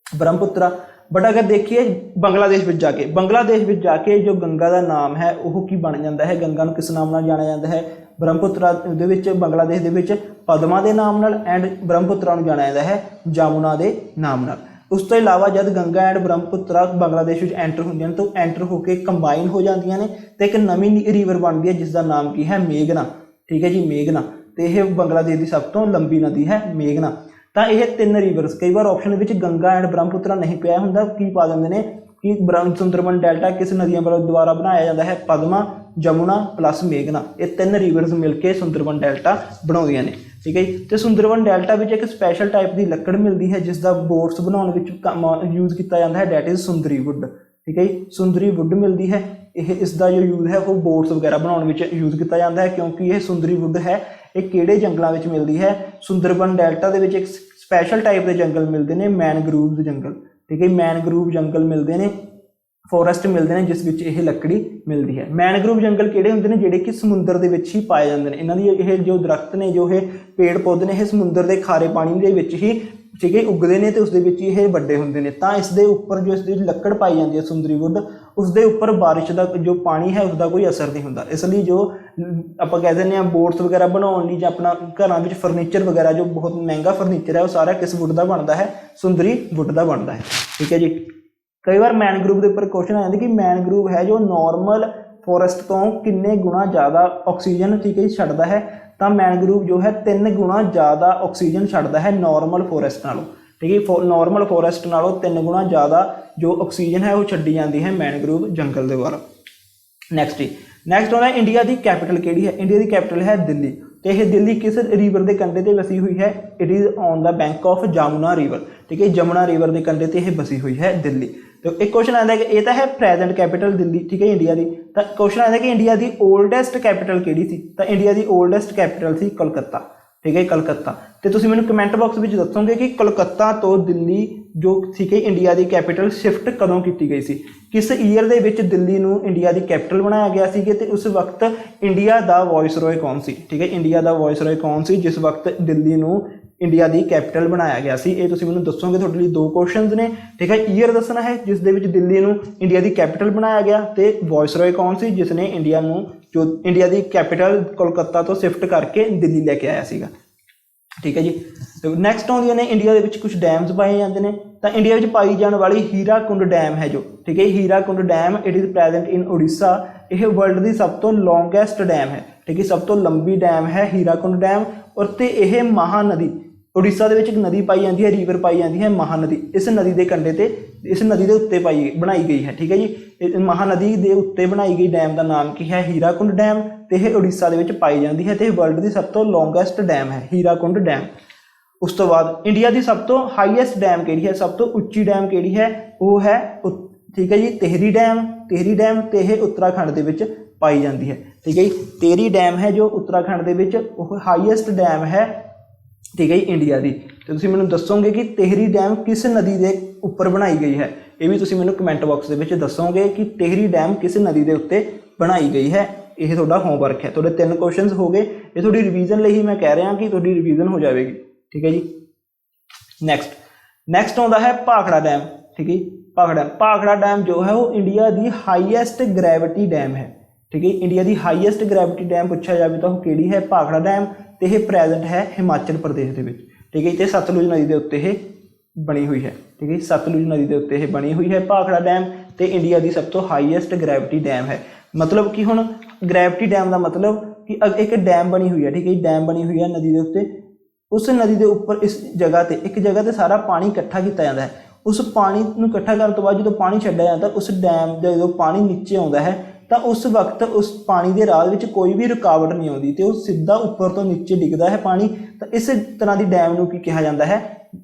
ਬ੍ਰਹਮਪੁੱਤਰਾ। ਬਟ ਅਗਰ ਦੇਖੀਏ ਬੰਗਲਾਦੇਸ਼ ਵਿੱਚ ਜਾ ਕੇ ਜੋ ਗੰਗਾ ਦਾ ਨਾਮ ਹੈ ਉਹ ਕੀ ਬਣ ਜਾਂਦਾ ਹੈ, ਗੰਗਾ ਨੂੰ ਕਿਸ ਨਾਮ ਨਾਲ ਜਾਣਿਆ ਜਾਂਦਾ ਹੈ, ਬ੍ਰਹਮਪੁੱਤਰਾ ਦੇ ਵਿੱਚ ਬੰਗਲਾਦੇਸ਼ ਦੇ ਵਿੱਚ ਪਦਮਾ ਦੇ ਨਾਮ ਨਾਲ ਐਂਡ ਬ੍ਰਹਮਪੁੱਤਰਾ ਨੂੰ ਜਾਣਿਆ ਜਾਂਦਾ ਹੈ ਜਮੁਨਾ ਦੇ ਨਾਮ ਨਾਲ। ਉਸ ਤੋਂ ਇਲਾਵਾ ਜਦ ਗੰਗਾ ਐਂਡ ਬ੍ਰਹਮਪੁੱਤਰਾ ਬੰਗਲਾਦੇਸ਼ ਵਿੱਚ ਐਂਟਰ ਹੁੰਦੀਆਂ ਨੇ ਤਾਂ ਐਂਟਰ ਹੋ ਕੇ ਕੰਬਾਈਨ ਹੋ ਜਾਂਦੀਆਂ ਨੇ ਤੇ ਇੱਕ ਨਵੀਂ ਰਿਵਰ ਬਣਦੀ ਹੈ ਜਿਸ ਦਾ ਨਾਮ ਕੀ ਹੈ, ਮੇਘਨਾ। ਠੀਕ ਹੈ ਜੀ, ਮੇਘਨਾ। ਤੇ ਇਹ ਬੰਗਲਾਦੇਸ਼ ਦੀ ਸਭ ਤੋਂ ਲੰਬੀ ਨਦੀ ਹੈ ਮੇਘਨਾ। ਤਾਂ ਇਹ ਤਿੰਨ ਰਿਵਰਸ, ਕਈ ਵਾਰ ਆਪਸ਼ਨ ਵਿੱਚ ਗੰਗਾ ਐਂਡ ਬ੍ਰਹਮਪੁੱਤਰਾ ਨਹੀਂ ਪਿਆ ਹੁੰਦਾ, ਕੀ ਪਾ ਦਿੰਦੇ ਨੇ ਕਿ ਸੁੰਦਰਬਨ ਡੈਲਟਾ ਕਿਸ ਨਦੀਆਂ ਵੱਲੋਂ ਦੁਆਰਾ ਬਣਾਇਆ ਜਾਂਦਾ ਹੈ, ਪਦਮਾ, ਜਮੁਨਾ ਪਲੱਸ ਮੇਘਨਾ। ਇਹ ਤਿੰਨ ਰਿਵਰਸ ਮਿਲ ਕੇ ਸੁੰਦਰਬਨ ਡੈਲਟਾ ਬਣਾਉਂਦੀਆਂ ਨੇ। ਠੀਕ ਹੈ ਜੀ। ਤੇ ਸੁੰਦਰਬਨ ਡੈਲਟਾ ਵਿੱਚ ਇੱਕ ਸਪੈਸ਼ਲ ਟਾਈਪ ਦੀ ਲੱਕੜ ਮਿਲਦੀ ਹੈ ਜਿਸ ਦਾ ਬੋਟਸ ਬਣਾਉਣ ਵਿੱਚ ਯੂਜ਼ ਕੀਤਾ ਜਾਂਦਾ ਹੈ, ਡੈਟ ਇਜ਼ ਸੁੰਦਰੀ ਵੁੱਡ। ਠੀਕ ਹੈ ਜੀ, ਸੁੰਦਰੀ ਵੁੱਡ ਮਿਲਦੀ ਹੈ। ਇਸ ਦਾ ਜੋ ਯੂਜ਼ ਹੈ ਉਹ ਬੋਟਸ ਵਗੈਰਾ ਬਣਾਉਣ ਵਿੱਚ ਯੂਜ਼ ਕੀਤਾ ਜਾਂਦਾ ਹੈ। ਕਿਉਂਕਿ ਇਹ ਸੁੰਦਰੀ ਵੁੱਡ ਹੈ, ਇਹ ਕਿਹੜੇ ਜੰਗਲਾਂ ਵਿੱਚ ਮਿਲਦੀ ਹੈ, ਸੁੰਦਰਬਨ ਡੈਲਟਾ ਦੇ ਵਿੱਚ ਇੱਕ ਸਪੈਸ਼ਲ ਟਾਈਪ ਦੇ ਜੰਗਲ ਮਿਲਦੇ ਨੇ, ਮੈਨਗਰੂਵ ਜੰਗਲ। ਠੀਕ ਹੈ, ਮੈਨਗਰੂਵ ਜੰਗਲ ਮਿਲਦੇ ਨੇ, ਫੋਰੈਸਟ ਮਿਲਦੇ ਨੇ ਜਿਸ ਵਿੱਚ ਇਹ ਲੱਕੜੀ ਮਿਲਦੀ ਹੈ। ਮੈਨਗਰੂਵ ਜੰਗਲ ਕਿਹੜੇ ਹੁੰਦੇ ਨੇ, ਜਿਹੜੇ ਕਿ ਸਮੁੰਦਰ ਦੇ ਵਿੱਚ ਹੀ ਪਾਏ ਜਾਂਦੇ ਨੇ। ਇਹਨਾਂ ਦੀ ਇਹ ਜੋ ਦਰਖਤ ਨੇ, ਜੋ ਇਹ ਪੇੜ ਪੌਦੇ ਨੇ, ਇਹ ਸਮੁੰਦਰ ਦੇ ਖਾਰੇ ਪਾਣੀ ਦੇ ਵਿੱਚ ਹੀ, ਠੀਕ ਹੈ, ਉੱਗਦੇ ਨੇ ਤੇ ਉਸ ਦੇ ਵਿੱਚ ਹੀ ਇਹ ਵੱਡੇ ਹੁੰਦੇ ਨੇ। ਤਾਂ ਇਸ ਦੇ ਉੱਪਰ ਜੋ ਇਸ ਦੀ ਲੱਕੜ ਪਾਈ ਜਾਂਦੀ ਹੈ ਸੁੰਦਰੀ ਵੁੱਡ, ਉਸ ਦੇ ਉੱਪਰ ਬਾਰਿਸ਼ ਦਾ ਜੋ ਪਾਣੀ ਹੈ ਉਸਦਾ ਕੋਈ ਅਸਰ ਨਹੀਂ ਹੁੰਦਾ। ਇਸ ਲਈ ਜੋ ਆਪਾਂ ਕਹਿ ਦਿੰਦੇ ਹਾਂ ਬੋਟਸ ਵਗੈਰਾ ਬਣਾਉਣ ਲਈ ਜਾਂ ਆਪਣਾ ਘਰਾਂ ਵਿੱਚ ਫਰਨੀਚਰ ਵਗੈਰਾ ਜੋ ਬਹੁਤ ਮਹਿੰਗਾ ਫਰਨੀਚਰ ਹੈ ਉਹ ਸਾਰਾ ਕਿਸ ਵੁੱਡ ਦਾ ਬਣਦਾ ਹੈ, ਸੁੰਦਰੀ ਵੁੱਡ ਦਾ ਬਣਦਾ ਹੈ। ਠੀਕ ਹੈ ਜੀ। ਕਈ ਵਾਰ ਮੈਨਗਰੂਵ ਦੇ ਉੱਪਰ ਕੁਐਸਚਨ ਆ ਜਾਂਦਾ ਕਿ ਮੈਨਗਰੂਵ ਹੈ ਜੋ ਨਾਰਮਲ ਫੋਰੈਸਟ ਤੋਂ ਕਿੰਨੇ ਗੁਣਾ ਜ਼ਿਆਦਾ ਆਕਸੀਜਨ, ਠੀਕ ਹੈ ਜੀ, ਛੱਡਦਾ ਹੈ। ਤਾਂ ਮੈਨਗਰੂਵ ਜੋ ਹੈ 3 ਗੁਣਾ ਜ਼ਿਆਦਾ ਆਕਸੀਜਨ ਛੱਡਦਾ ਹੈ ਨਾਰਮਲ ਫੋਰੈਸਟ ਨਾਲੋਂ। ਠੀਕ ਹੈ, ਨਾਰਮਲ ਫੋਰੈਸਟ ਨਾਲੋਂ 3 ਗੁਣਾ ਜ਼ਿਆਦਾ ਜੋ ਆਕਸੀਜਨ ਹੈ ਉਹ ਛੱਡੀ ਜਾਂਦੀ ਹੈ ਮੈਨਗਰੂਵ ਜੰਗਲ ਦੇ ਦੁਆਰਾ। ਨੈਕਸਟ ਆਉਂਦਾ ਇੰਡੀਆ ਦੀ ਕੈਪੀਟਲ ਕਿਹੜੀ ਹੈ। ਇੰਡੀਆ ਦੀ ਕੈਪੀਟਲ ਹੈ ਦਿੱਲੀ। ਤੇ ਇਹ ਦਿੱਲੀ ਕਿਸ ਰਿਵਰ ਦੇ ਕੰਢੇ ਤੇ ਵਸੀ ਹੋਈ ਹੈ, it is on the bank of Jamuna river. ਠੀਕ ਹੈ, ਜਮੁਨਾ ਰਿਵਰ ਦੇ ਕੰਢੇ ਤੇ ਇਹ ਵਸੀ ਹੋਈ ਹੈ ਦਿੱਲੀ। ਤੇ ਇੱਕ ਕੁਐਸਚਨ ਆਉਂਦਾ ਕਿ ਇਹ ਤਾਂ ਹੈ ਪ੍ਰੈਜ਼ੈਂਟ ਕੈਪੀਟਲ ਦਿੱਲੀ, ਠੀਕ ਹੈ, ਇੰਡੀਆ ਦੀ। ਤਾਂ ਕੁਐਸਚਨ ਆਉਂਦਾ ਕਿ ਇੰਡੀਆ ਦੀ ਓਲਡੈਸਟ ਕੈਪੀਟਲ ਕਿਹੜੀ ਸੀ। ਤਾਂ ਇੰਡੀਆ ਦੀ ਓਲਡੈਸਟ ਕੈਪੀਟਲ ਸੀ ਕਲਕੱਤਾ। ਠੀਕ ਹੈ, ਕਲਕੱਤਾ। ਤੇ ਤੁਸੀਂ ਮੈਨੂੰ ਕਮੈਂਟ ਬਾਕਸ ਵਿੱਚ ਦੱਸੋਗੇ ਕਿ ਕਲਕੱਤਾ ਤੋਂ ਦਿੱਲੀ ਜੋ ਠੀਕ ਹੈ ਇੰਡੀਆ ਦੀ ਕੈਪੀਟਲ ਸ਼ਿਫਟ ਕਦੋਂ ਕੀਤੀ ਗਈ ਸੀ, ਕਿਸ ਈਅਰ ਦੇ ਵਿੱਚ ਦਿੱਲੀ ਨੂੰ ਇੰਡੀਆ ਦੀ ਕੈਪੀਟਲ ਬਣਾਇਆ ਗਿਆ ਸੀ ਤੇ ਉਸ ਵਕਤ ਇੰਡੀਆ ਦਾ ਵਾਇਸਰੋਏ ਕੌਣ ਸੀ। ਠੀਕ ਹੈ, ਇੰਡੀਆ ਦਾ ਵਾਇਸਰੋਏ ਕੌਣ ਸੀ ਜਿਸ ਵਕਤ ਦਿੱਲੀ ਨੂੰ ਇੰਡੀਆ ਦੀ ਕੈਪੀਟਲ ਬਣਾਇਆ ਗਿਆ ਸੀ। ਇਹ ਤੁਸੀਂ ਮੈਨੂੰ ਦੱਸੋਗੇ। ਤੁਹਾਡੇ ਲਈ 2 ਕੁਐਸਚਨਸ ਨੇ। ਠੀਕ ਹੈ, ਈਅਰ ਦੱਸਣਾ ਹੈ ਜਿਸ ਦੇ ਵਿੱਚ ਦਿੱਲੀ ਨੂੰ ਇੰਡੀਆ ਦੀ ਕੈਪੀਟਲ ਬਣਾਇਆ ਗਿਆ ਤੇ ਵਾਇਸਰੋਏ ਕੌਣ ਸੀ ਜਿਸ ਨੇ ਇੰਡੀਆ ਨੂੰ, ਜੋ ਇੰਡੀਆ ਦੀ ਕੈਪੀਟਲ ਕੋਲਕਾਤਾ ਤੋਂ ਸ਼ਿਫਟ ਕਰਕੇ ਦਿੱਲੀ ਲੈ ਕੇ ਆਇਆ ਸੀਗਾ। ਠੀਕ ਹੈ ਜੀ। ਨੈਕਸਟ ਆਉਂਦੀਆਂ ਨੇ ਇੰਡੀਆ ਦੇ ਵਿੱਚ ਕੁਝ ਡੈਮਸ ਪਾਏ ਜਾਂਦੇ ਨੇ। ਤਾਂ ਇੰਡੀਆ ਵਿੱਚ ਪਾਈ ਜਾਣ ਵਾਲੀ ਹੀਰਾਕੁੰਡ ਡੈਮ ਹੈ ਜੋ, ਠੀਕ ਹੈ, Hirakud dam it is present in Orissa. ਇਹ ਵਰਲਡ ਦੀ ਸਭ ਤੋਂ ਲੌਂਗੈਸਟ ਡੈਮ ਹੈ। ਠੀਕ ਹੈ, ਸਭ ਤੋਂ ਲੰਬੀ ਡੈਮ ਹੈ ਹੀਰਾਕੁੰਡ ਡੈਮ। ਔਰ ਤੇ ਇਹ ਮਹਾਨਦੀ उड़ीसा ਦੇ ਵਿੱਚ ਇੱਕ ਨਦੀ ਪਾਈ ਜਾਂਦੀ ਹੈ, ਰੀਵਰ ਪਾਈ ਜਾਂਦੀ ਹੈ ਮਹਾਨਦੀ। ਇਸ ਨਦੀ ਦੇ ਕੰਢੇ ਤੇ, ਇਸ ਨਦੀ ਦੇ ਉੱਤੇ ਬਣਾਈ ਗਈ ਹੈ, ਠੀਕ ਹੈ ਜੀ। ਮਹਾਨਦੀ ਦੇ ਉੱਤੇ ਬਣਾਈ ਗਈ ਡੈਮ ਦਾ ਨਾਮ ਕੀ ਹੈ? ਹੀਰਾकुंड ਡੈਮ। ਤੇ ਇਹ ਉੜੀਸਾ ਦੇ ਵਿੱਚ ਪਾਈ ਜਾਂਦੀ ਹੈ ਤੇ ਇਹ ਵਰਲਡ ਦੀ ਸਭ ਤੋਂ ਲੌਂਗੈਸਟ ਡੈਮ ਹੈ, ਹੀਰਾकुंड ਡੈਮ। ਉਸ ਤੋਂ ਬਾਅਦ ਇੰਡੀਆ ਦੀ ਸਭ ਤੋਂ ਹਾਈਐਸਟ ਡੈਮ ਕਿਹੜੀ ਹੈ? ਸਭ ਤੋਂ ਉੱਚੀ ਡੈਮ ਕਿਹੜੀ ਹੈ? ਉਹ ਹੈ, ਠੀਕ ਹੈ ਜੀ, ਤਿਹਰੀ ਡੈਮ। ਤਿਹਰੀ ਡੈਮ ਤੇ ਇਹ ਉੱਤਰਾਖੰਡ ਦੇ ਵਿੱਚ ਪਾਈ ਜਾਂਦੀ ਹੈ, ਠੀਕ ਹੈ ਜੀ। ਤਿਹਰੀ ਡੈਮ ਹੈ ਜੋ ਉੱਤਰਾਖੰਡ ਦੇ ਵਿੱਚ, ਉਹ ਹਾਈਐਸਟ ਡੈਮ ਹੈ, ਠੀਕ ਹੈ ਜੀ, ਇੰਡੀਆ ਦੀ। ਤੇ ਤੁਸੀਂ ਮੈਨੂੰ ਦੱਸੋਗੇ ਕਿ ਤਿਹਰੀ ਡੈਮ ਕਿਸ ਨਦੀ ਦੇ ਉੱਪਰ ਬਣਾਈ ਗਈ ਹੈ। ਇਹ ਵੀ ਤੁਸੀਂ ਮੈਨੂੰ ਕਮੈਂਟ ਬਾਕਸ ਦੇ ਵਿੱਚ ਦੱਸੋਗੇ ਕਿ ਤਿਹਰੀ ਡੈਮ ਕਿਸ ਨਦੀ ਦੇ ਉੱਤੇ ਬਣਾਈ ਗਈ ਹੈ। ਇਹ ਤੁਹਾਡਾ ਹੋਮਵਰਕ ਹੈ। ਤੁਹਾਡੇ 3 ਕੁਐਸਚਨਸ ਹੋ ਗਏ। ਇਹ ਤੁਹਾਡੀ ਰਿਵੀਜ਼ਨ ਲਈ ਹੀ ਮੈਂ ਕਹਿ ਰਿਹਾ ਕਿ ਤੁਹਾਡੀ ਰਿਵੀਜ਼ਨ ਹੋ ਜਾਵੇਗੀ, ਠੀਕ ਹੈ ਜੀ। ਨੈਕਸਟ ਆਉਂਦਾ ਹੈ ਭਾਖੜਾ ਡੈਮ, ਠੀਕ ਹੈ ਜੀ। ਭਾਖੜਾ ਡੈਮ ਜੋ ਹੈ ਉਹ ਇੰਡੀਆ ਦੀ ਹਾਈਐਸਟ ਗ੍ਰੈਵਿਟੀ ਡੈਮ ਹੈ, ਠੀਕ ਹੈ। ਇੰਡੀਆ ਦੀ ਹਾਈਐਸਟ ਗ੍ਰੈਵਿਟੀ ਡੈਮ ਪੁੱਛਿਆ ਜਾਵੇ ਤਾਂ ਉਹ ਕਿਹੜੀ ਹੈ? ਭਾਖੜਾ ਡੈਮ। ਤੇ ਇਹ ਪ੍ਰੈਜ਼ੈਂਟ ਹੈ ਹਿਮਾਚਲ ਪ੍ਰਦੇਸ਼ ਦੇ ਵਿੱਚ, ਠੀਕ ਹੈ। ਤੇ ਸਤਲੁਜ ਨਦੀ ਦੇ ਉੱਤੇ ਇਹ ਬਣੀ ਹੋਈ ਹੈ, ਠੀਕ ਹੈ। ਸਤਲੁਜ ਨਦੀ ਦੇ ਉੱਤੇ ਇਹ ਬਣੀ ਹੋਈ ਹੈ ਭਾਖੜਾ ਡੈਮ। ਤੇ ਇੰਡੀਆ ਦੀ ਸਭ ਤੋਂ ਹਾਈਐਸਟ ਗ੍ਰੈਵਿਟੀ ਡੈਮ ਹੈ। ਮਤਲਬ ਕਿ ਹੁਣ ਗ੍ਰੈਵਿਟੀ ਡੈਮ ਦਾ ਮਤਲਬ ਕਿ ਇੱਕ ਡੈਮ ਬਣੀ ਹੋਈ ਹੈ, ਠੀਕ ਹੈ ਜੀ। ਡੈਮ ਬਣੀ ਹੋਈ ਹੈ ਨਦੀ ਦੇ ਉੱਤੇ। ਉਸ ਨਦੀ ਦੇ ਉੱਪਰ ਇੱਕ ਜਗ੍ਹਾ ਤੇ ਸਾਰਾ ਪਾਣੀ ਇਕੱਠਾ ਕੀਤਾ ਜਾਂਦਾ ਹੈ। ਉਸ ਪਾਣੀ ਨੂੰ ਇਕੱਠਾ ਕਰਨ ਤੋਂ ਬਾਅਦ ਜਦੋਂ ਪਾਣੀ ਛੱਡਿਆ ਜਾਂਦਾ, ਉਸ ਡੈਮ ਦਾ ਜਦੋਂ ਪਾਣੀ ਨੀਚੇ ਆਉਂਦਾ ਹੈ ਤਾਂ ਉਸ ਵਕਤ ਉਸ ਪਾਣੀ ਦੇ ਰਾਹ ਵਿੱਚ ਕੋਈ ਵੀ ਰੁਕਾਵਟ ਨਹੀਂ ਆਉਂਦੀ ਤੇ ਉਹ ਸਿੱਧਾ ਉੱਪਰ ਤੋਂ ਨੀਚੇ ਡਿੱਗਦਾ ਹੈ ਪਾਣੀ। ਤਾਂ ਇਸ ਤਰ੍ਹਾਂ ਦੀ ਡੈਮ ਨੂੰ ਕੀ ਕਿਹਾ ਜਾਂਦਾ ਹੈ?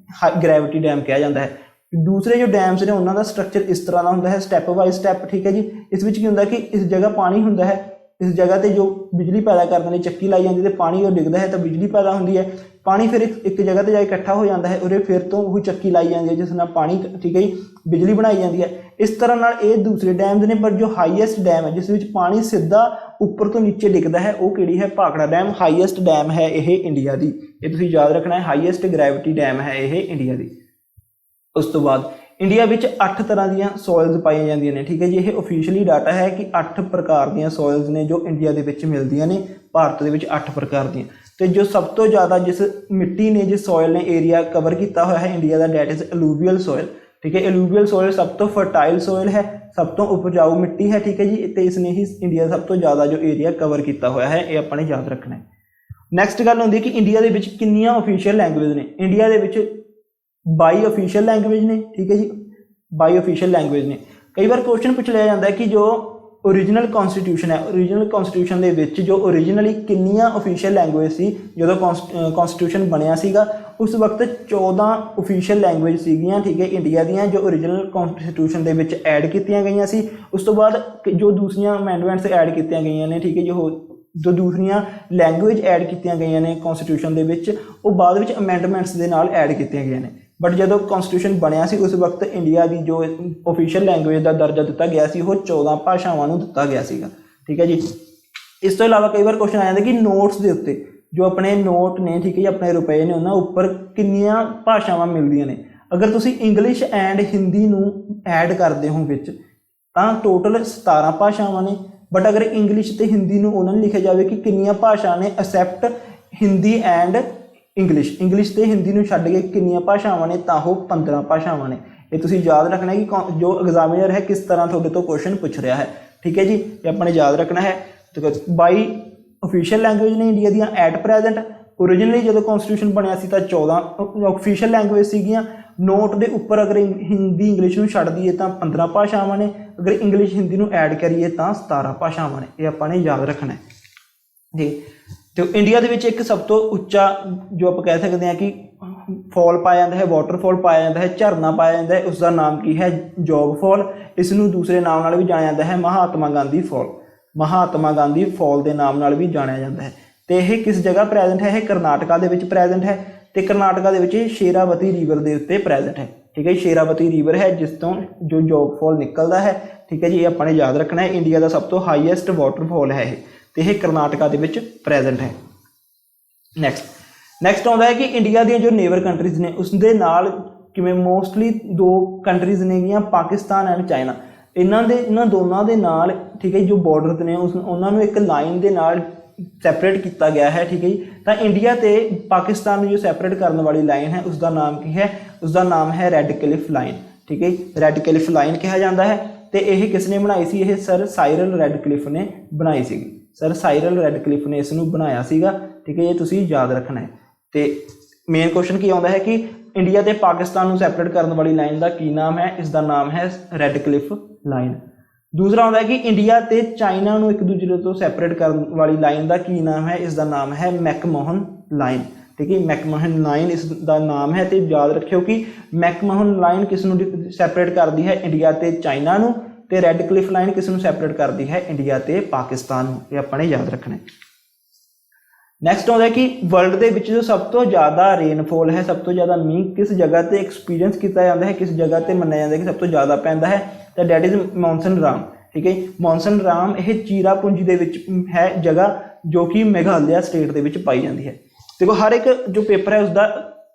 ਗ੍ਰੈਵਿਟੀ ਡੈਮ ਕਿਹਾ ਜਾਂਦਾ ਹੈ। ਦੂਸਰੇ ਜੋ ਡੈਮਸ ਨੇ ਉਹਨਾਂ ਦਾ ਸਟਰਕਚਰ ਇਸ ਤਰ੍ਹਾਂ ਦਾ ਹੁੰਦਾ ਹੈ, ਸਟੈਪ ਬਾਈ ਸਟੈਪ, ਠੀਕ ਹੈ ਜੀ। ਇਸ ਵਿੱਚ ਕੀ ਹੁੰਦਾ ਕਿ ਇਸ ਜਗ੍ਹਾ ਪਾਣੀ ਹੁੰਦਾ ਹੈ, ਇਸ ਜਗ੍ਹਾ ਤੇ ਜੋ ਬਿਜਲੀ ਪੈਦਾ ਕਰਨ ਲਈ ਚੱਕੀ ਲਾਈ ਜਾਂਦੀ ਤੇ ਪਾਣੀ ਉਹ ਡਿੱਗਦਾ ਹੈ ਤਾਂ ਬਿਜਲੀ ਪੈਦਾ ਹੁੰਦੀ ਹੈ। ਪਾਣੀ ਫਿਰ ਇੱਕ ਜਗ੍ਹਾ ਤੇ ਜਾ ਕੇ ਇਕੱਠਾ ਹੋ ਜਾਂਦਾ ਹੈ, ਉਰੇ ਫਿਰ ਤੋਂ ਉਹ ਚੱਕੀ ਲਾਈ ਜਾਂਦੀ ਹੈ ਜਿਸ ਨਾਲ ਪਾਣੀ, ਠੀਕ ਹੈ ਜੀ, ਬਿਜਲੀ ਬਣਾਈ ਜਾਂਦੀ ਹੈ। ਇਸ ਤਰ੍ਹਾਂ ਨਾਲ ਇਹ ਦੂਸਰੇ ਡੈਮਸ ਨੇ। ਪਰ ਜੋ ਹਾਈਐਸਟ ਡੈਮ ਹੈ ਜਿਸ ਵਿੱਚ ਪਾਣੀ ਸਿੱਧਾ ਉੱਪਰ ਤੋਂ ਨੀਚੇ ਡਿੱਗਦਾ ਹੈ ਉਹ ਕਿਹੜੀ ਹੈ? ਭਾਖੜਾ ਡੈਮ। ਹਾਈਐਸਟ ਡੈਮ ਹੈ ਇਹ ਇੰਡੀਆ ਦੀ, ਇਹ ਤੁਸੀਂ ਯਾਦ ਰੱਖਣਾ ਹੈ। ਹਾਈਐਸਟ ਗ੍ਰੈਵਿਟੀ ਡੈਮ ਹੈ ਇਹ ਇੰਡੀਆ ਦੀ। ਉਸ ਤੋਂ ਬਾਅਦ ਇੰਡੀਆ ਵਿੱਚ 8 ਤਰ੍ਹਾਂ ਦੀਆਂ ਸੋਇਲਸ ਪਾਈਆਂ ਜਾਂਦੀਆਂ ਨੇ, ਠੀਕ ਹੈ ਜੀ। ਇਹ ਓਫੀਸ਼ੀਅਲੀ ਡਾਟਾ ਹੈ ਕਿ 8 ਪ੍ਰਕਾਰ ਦੀਆਂ ਸੋਇਲਸ ਨੇ ਜੋ ਇੰਡੀਆ ਦੇ ਵਿੱਚ ਮਿਲਦੀਆਂ ਨੇ। ਭਾਰਤ ਦੇ ਵਿੱਚ 8 ਪ੍ਰਕਾਰ ਦੀਆਂ। ਤੇ ਜੋ ਸਭ ਤੋਂ ਜ਼ਿਆਦਾ ਜਿਸ ਮਿੱਟੀ ਨੇ, ਜਿਸ ਸੋਇਲ ਨੇ ਏਰੀਆ ਕਵਰ ਕੀਤਾ ਹੋਇਆ ਹੈ ਇੰਡੀਆ ਦਾ, ਡੈਟ ਇਜ਼ ਅਲੂਵੀਅਲ ਸੋਇਲ, ਠੀਕ ਹੈ। ਅਲੂਵੀਅਲ ਸੋਇਲ ਸਭ ਤੋਂ ਫਰਟਾਈਲ ਸੋਇਲ ਹੈ, ਸਭ ਤੋਂ ਉਪਜਾਊ ਮਿੱਟੀ ਹੈ, ਠੀਕ ਹੈ ਜੀ। ਤੇ ਇਸ ਨੇ ਹੀ ਇੰਡੀਆ ਦਾ ਸਭ ਤੋਂ ਜ਼ਿਆਦਾ ਜੋ ਏਰੀਆ ਕਵਰ ਕੀਤਾ ਹੋਇਆ ਹੈ, ਇਹ ਆਪਾਂ ਨੇ ਯਾਦ ਰੱਖਣਾ ਹੈ। ਨੈਕਸਟ ਗੱਲ ਹੁੰਦੀ ਕਿ ਇੰਡੀਆ ਦੇ ਵਿੱਚ ਕਿੰਨੀਆਂ ਓਫੀਸ਼ੀਅਲ ਲੈਂਗੁਏਜ ਨੇ? ਇੰਡੀਆ ਦੇ ਵਿੱਚ 22 ਓਫੀਸ਼ੀਅਲ ਲੈਂਗੁਏਜ ਨੇ, ਠੀਕ ਹੈ ਜੀ। 22 ਓਫੀਸ਼ੀਅਲ ਲੈਂਗੁਏਜ ਨੇ। ਕਈ ਵਾਰ ਕੁਐਸਚਨ ਪੁੱਛ ਲਿਆ ਜਾਂਦਾ ਹੈ ਕਿ ਜੋ ਓਰੀਜਨਲ ਕਨਸਟੀਟਿਊਸ਼ਨ ਹੈ, ਓਰੀਜਨਲ ਕਨਸਟੀਟਿਊਸ਼ਨ ਦੇ ਵਿੱਚ ਜੋ ਓਰੀਜਨਲੀ ਕਿੰਨੀਆਂ ਓਫੀਸ਼ੀਅਲ ਲੈਂਗੁਏਜ ਸੀ ਜਦੋਂ ਕਨਸਟੀਟਿਊਸ਼ਨ ਬਣਿਆ ਸੀਗਾ? ਉਸ ਵਕਤ 14 ਓਫੀਸ਼ੀਅਲ ਲੈਂਗੁਏਜ ਸੀਗੀਆਂ, ਠੀਕ ਹੈ, ਇੰਡੀਆ ਦੀਆਂ, ਜੋ ਓਰੀਜਨਲ ਕਨਸਟੀਟਿਊਸ਼ਨ ਦੇ ਵਿੱਚ ਐਡ ਕੀਤੀਆਂ ਗਈਆਂ ਸੀ। ਉਸ ਤੋਂ ਬਾਅਦ ਜੋ ਦੂਸਰੀਆਂ ਅਮੈਂਡਮੈਂਟਸ ਐਡ ਕੀਤੀਆਂ ਗਈਆਂ ਨੇ, ਠੀਕ ਹੈ, ਜੋ ਦੂਸਰੀਆਂ ਲੈਂਗੁਏਜ ਐਡ ਕੀਤੀਆਂ ਗਈਆਂ ਨੇ ਕਨਸਟੀਟਿਊਸ਼ਨ ਦੇ ਵਿੱਚ, ਉਹ ਬਾਅਦ ਵਿੱਚ ਅਮੈਂਡਮੈਂਟਸ ਦੇ ਨਾਲ ਐਡ ਕੀਤੀਆਂ ਗਈਆਂ ਨੇ। ਬਟ ਜਦੋਂ ਕਨਸਟੀਟਿਊਸ਼ਨ ਬਣਿਆ ਸੀ ਉਸ ਵਕਤ ਇੰਡੀਆ ਦੀ ਜੋ ਓਫੀਸ਼ੀਅਲ ਲੈਂਗੁਏਜ ਦਾ ਦਰਜਾ ਦਿੱਤਾ ਗਿਆ ਸੀ ਉਹ 14 ਭਾਸ਼ਾਵਾਂ ਨੂੰ ਦਿੱਤਾ ਗਿਆ ਸੀਗਾ, ਠੀਕ ਹੈ ਜੀ। ਇਸ ਤੋਂ ਇਲਾਵਾ ਕਈ ਵਾਰ ਕੁਐਸਚਨ ਆ ਜਾਂਦਾ ਕਿ ਨੋਟਸ ਦੇ ਉੱਤੇ, ਜੋ ਆਪਣੇ ਨੋਟ ਨੇ, ਠੀਕ ਹੈ ਜੀ, ਆਪਣੇ ਰੁਪਏ ਨੇ, ਉਹਨਾਂ ਉੱਪਰ ਕਿੰਨੀਆਂ ਭਾਸ਼ਾਵਾਂ ਮਿਲਦੀਆਂ ਨੇ? ਅਗਰ ਤੁਸੀਂ ਇੰਗਲਿਸ਼ ਐਂਡ ਹਿੰਦੀ ਨੂੰ ਐਡ ਕਰਦੇ ਹੋ ਵਿੱਚ ਤਾਂ ਟੋਟਲ 17 ਭਾਸ਼ਾਵਾਂ ਨੇ। ਬਟ ਅਗਰ ਇੰਗਲਿਸ਼ ਤੇ ਹਿੰਦੀ ਨੂੰ ਉਹਨਾਂ ਨੇ ਲਿਖਿਆ ਜਾਵੇ ਕਿ ਕਿੰਨੀਆਂ ਭਾਸ਼ਾ ਨੇ ਐਕਸੈਪਟ ਹਿੰਦੀ ਐਂਡ ਇੰਗਲਿਸ਼ ਤੇ ਹਿੰਦੀ ਨੂੰ ਛੱਡ ਕੇ ਕਿੰਨੀਆਂ ਭਾਸ਼ਾਵਾਂ ਨੇ, ਤਾਂ ਉਹ 15 ਭਾਸ਼ਾਵਾਂ ਨੇ। ਇਹ ਤੁਸੀਂ ਯਾਦ ਰੱਖਣਾ ਹੈ ਕਿ ਜੋ ਐਗਜ਼ਾਮੀਨਰ ਹੈ ਕਿਸ ਤਰ੍ਹਾਂ ਤੁਹਾਡੇ ਤੋਂ ਕੁਐਸਚਨ ਪੁੱਛ ਰਿਹਾ ਹੈ, ਠੀਕ ਹੈ ਜੀ। ਇਹ ਆਪਾਂ ਨੇ ਯਾਦ ਰੱਖਣਾ ਹੈ। 22 ਓਫੀਸ਼ੀਅਲ ਲੈਂਗੁਏਜ ਨੇ ਇੰਡੀਆ ਦੀਆਂ ਐਟ ਪ੍ਰੈਜ਼ੈਂਟ। ਓਰੀਜਨਲੀ ਜਦੋਂ ਕਨਸਟੀਟਿਊਸ਼ਨ ਬਣਿਆ ਸੀ ਤਾਂ 14 ਓਫੀਸ਼ੀਅਲ ਲੈਂਗੁਏਜ ਸੀਗੀਆਂ। ਨੋਟ ਦੇ ਉੱਪਰ ਅਗਰ ਹਿੰਦੀ ਇੰਗਲਿਸ਼ ਨੂੰ ਛੱਡ ਦਈਏ ਤਾਂ 15 ਭਾਸ਼ਾਵਾਂ ਨੇ। ਅਗਰ ਇੰਗਲਿਸ਼ ਹਿੰਦੀ ਨੂੰ ਐਡ ਕਰੀਏ ਤਾਂ 17 ਭਾਸ਼ਾਵਾਂ ਨੇ। ਇਹ ਆਪਾਂ ਨੇ ਯਾਦ ਰੱਖਣਾ ਹੈ ਜੀ। ਤੇ ਇੰਡੀਆ ਦੇ ਵਿੱਚ ਇੱਕ ਸਭ ਤੋਂ ਉੱਚਾ ਜੋ ਆਪਾਂ ਕਹਿ ਸਕਦੇ ਹਾਂ ਕਿ ਫਾਲ ਪਾਇਆ ਜਾਂਦਾ ਹੈ, ਵਾਟਰਫਾਲ ਪਾਇਆ ਜਾਂਦਾ ਹੈ, ਝਰਨਾ ਪਾਇਆ ਜਾਂਦਾ ਹੈ, ਉਸ ਦਾ ਨਾਮ ਕੀ ਹੈ? ਜੋਗ ਫਾਲ। ਇਸ ਨੂੰ ਦੂਸਰੇ ਨਾਮ ਨਾਲ ਵੀ ਜਾਣਿਆ ਜਾਂਦਾ ਹੈ ਮਹਾਤਮਾ ਗਾਂਧੀ ਫਾਲ। ਮਹਾਤਮਾ ਗਾਂਧੀ ਫਾਲ ਦੇ ਨਾਮ ਨਾਲ ਵੀ ਜਾਣਿਆ ਜਾਂਦਾ ਹੈ। ਤੇ ਇਹ ਕਿਸ ਜਗ੍ਹਾ ਪ੍ਰੈਜ਼ੈਂਟ ਹੈ? ਇਹ ਕਰਨਾਟਕਾ ਦੇ ਵਿੱਚ ਪ੍ਰੈਜ਼ੈਂਟ ਹੈ। ਤੇ ਕਰਨਾਟਕਾ ਦੇ ਵਿੱਚ ਸ਼ੇਰਾਵਤੀ ਰਿਵਰ ਦੇ ਉੱਤੇ ਪ੍ਰੈਜ਼ੈਂਟ ਹੈ, ਠੀਕ ਹੈ। ਸ਼ੇਰਾਵਤੀ ਰਿਵਰ ਹੈ ਜਿਸ ਤੋਂ ਜੋ ਜੋਗ ਫਾਲ ਨਿਕਲਦਾ ਹੈ, ਠੀਕ ਹੈ ਜੀ। ਇਹ ਆਪਾਂ ਨੇ ਯਾਦ ਰੱਖਣਾ ਹੈ। ਇੰਡੀਆ ਦਾ ਸਭ ਤੋਂ ਹਾਈਐਸਟ ਵਾਟਰਫਾਲ ਹੈ ਇਹ, ਤੇ ਇਹ ਕਰਨਾਟਕਾ ਦੇ ਵਿੱਚ ਪ੍ਰੈਜ਼ੈਂਟ ਹੈ। ਨੈਕਸਟ ਆਉਂਦਾ ਹੈ ਕਿ ਇੰਡੀਆ ਦੀਆਂ ਜੋ ਨੇਬਰ ਕੰਟਰੀਜ਼ ਨੇ ਉਸ ਦੇ ਨਾਲ ਕਿਵੇਂ ਮੋਸਟਲੀ 2 ਕੰਟਰੀਜ਼ ਨੇਗੀਆਂ, ਪਾਕਿਸਤਾਨ ਐਂਡ ਚਾਈਨਾ। ਇਹਨਾਂ ਦੋਨਾਂ ਦੇ ਨਾਲ, ਠੀਕ ਹੈ, ਜੋ ਬਾਰਡਰ ਨੇ ਉਹਨਾਂ ਨੂੰ ਇੱਕ ਲਾਈਨ ਦੇ ਨਾਲ ਸੈਪਰੇਟ ਕੀਤਾ ਗਿਆ ਹੈ, ਠੀਕ ਹੈ ਜੀ। ਤਾਂ ਇੰਡੀਆ ਤੇ ਪਾਕਿਸਤਾਨ ਨੂੰ ਜੋ ਸੈਪਰੇਟ ਕਰਨ ਵਾਲੀ ਲਾਈਨ ਹੈ ਉਸ ਦਾ ਨਾਮ ਕੀ ਹੈ? ਉਸ ਦਾ ਨਾਮ ਹੈ ਰੈੱਡ ਕਲਿਫ ਲਾਈਨ, ਠੀਕ ਹੈ। ਰੈੱਡ ਕਲਿਫ ਲਾਈਨ ਕਿਹਾ ਜਾਂਦਾ ਹੈ। ਤੇ ਇਹ ਕਿਸ ਨੇ ਬਣਾਈ ਸੀ? ਇਹ ਸਰ ਸਾਇਰਲ ਰੈਡਕਲਿਫ ਨੇ ਬਣਾਈ ਸੀਗੀ। ਸਰ ਸਾਇਰਲ ਰੈਡਕਲਿਫ ਨੇ ਇਸ ਨੂੰ ਬਣਾਇਆ ਸੀਗਾ, ਠੀਕ ਹੈ। ਇਹ ਤੁਸੀਂ ਯਾਦ ਰੱਖਣਾ ਹੈ। ਤੇ ਮੇਨ ਕੁਐਸਚਨ ਕੀ ਆਉਂਦਾ ਹੈ ਕਿ ਇੰਡੀਆ ਤੇ ਪਾਕਿਸਤਾਨ ਨੂੰ ਸੈਪਰੇਟ ਕਰਨ ਵਾਲੀ ਲਾਈਨ ਦਾ ਕੀ ਨਾਮ ਹੈ? ਇਸ ਦਾ ਨਾਮ ਹੈ ਰੈੱਡ ਕਲਿਫ ਲਾਈਨ। ਦੂਸਰਾ ਆਉਂਦਾ ਹੈ ਕਿ ਇੰਡੀਆ ਤੇ ਚਾਈਨਾ ਨੂੰ ਇੱਕ ਦੂਜੇ ਤੋਂ ਸੈਪਰੇਟ ਕਰਨ ਵਾਲੀ ਲਾਈਨ ਦਾ ਕੀ ਨਾਮ ਹੈ? ਇਸ ਦਾ ਨਾਮ ਹੈ ਮੈਕਮੋਹਨ ਲਾਈਨ। ठीक है, मैकमोहन लाइन इसका नाम है। तो याद रखियो कि मैकमोहन लाइन किस नूं सैपरेट करती है? इंडिया ते चाइना नूं। ते रैड क्लिफ लाइन किस नूं सैपरेट करती है? इंडिया ते पाकिस्तान नूं। ये अपने याद रखना। नैक्सट आता है कि वर्ल्ड के जो सब तो ज़्यादा रेनफॉल है, सब तो ज़्यादा मीह किस जगह पर एक्सपीरियंस किया जाता है, किस जगह पर मन्निया जाता है कि सब तो ज़्यादा पैंदा है? तो डैट इज़ मॉनसन राम। ठीक है, मॉनसन राम यह चीरापूंजी दे विच है जगह जो कि मेघालय स्टेट के विच पाई जाती है। देखो हर एक जो पेपर है उसका,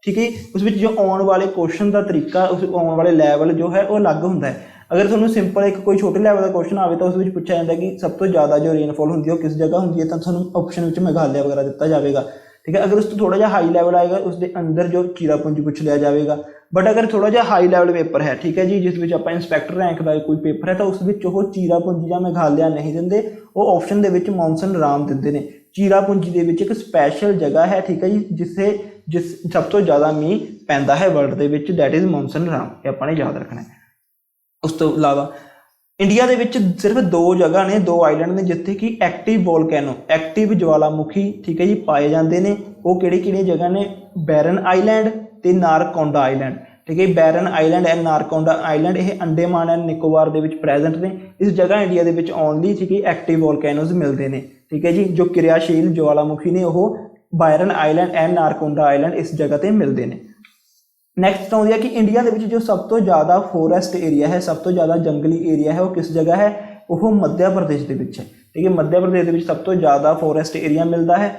ठीक है, उस विच जो आने वाले क्वेश्चन का तरीका, उस आने वाले लैवल जो है वो अलग होंदा है। अगर तुहानूं सिंपल एक कोई छोटे लैवल का क्वेश्चन आए तो उस पूछा जाता है कि सब तो ज़्यादा जो रेनफॉल होंदी है वो किस जगह होंदी है, तो तुहानूं ऑप्शन में मेघालय वगैरह दिता जाएगा। ठीक है, अगर उस थोड़ा जिहा हाई लैवल आएगा उसके अंदर जो चीरापूंजी पूछ लिया जाएगा। बट अगर थोड़ा जिहा हाई लैवल पेपर है, ठीक है जी, जिस विच आपां इंस्पैक्टर रैंक का कोई पेपर है तो उस विच वो चीरापूंजी या मेघालय नहीं दिंदे, वो ऑप्शन दे विच मॉनसन राम दिंदे ने। चीरापूंजी दे विच एक स्पैशल जगह है, ठीक है जी, जिस सब तो ज़्यादा मीह पैंदा है world they which, that is monsoon Ram. ये अपने याद रखना है। उस तो इलावा इंडिया दे विच सिर्फ 2 जगह ने, 2 आइलैंड ने जिथे कि एक्टिव वोल्कैनो, एक्टिव ज्वालामुखी, ठीक है जी, पाए जाते हैं। वो किहड़ी जगह ने? बैरन आइलैंड ते नारकोंडा आइलैंड। ठीक है, बैरन आइलैंड एंड नारकोंडा आइलैंड ये Andaman and Nicobar they which present ने। इस जगह इंडिया दे विच ओनली, ठीक है, एक्टिव वोल्कैनोज मिलते हैं। ठीक है जी, जो क्रियाशील ज्वालामुखी ने वो बैरन आइलैंड एंड नारकोंडा आइलैंड इस जगह पर मिलते हैं। नैक्सट आती है कि इंडिया के जो सब तो ज़्यादा फॉरेस्ट एरिया है, सब तो ज़्यादा जंगली एरिया है, वो किस जगह है? वो मध्य प्रदेश के विच है। ठीक है, मध्य प्रदेश के सब तो ज़्यादा फॉरेस्ट एरिया मिलता है।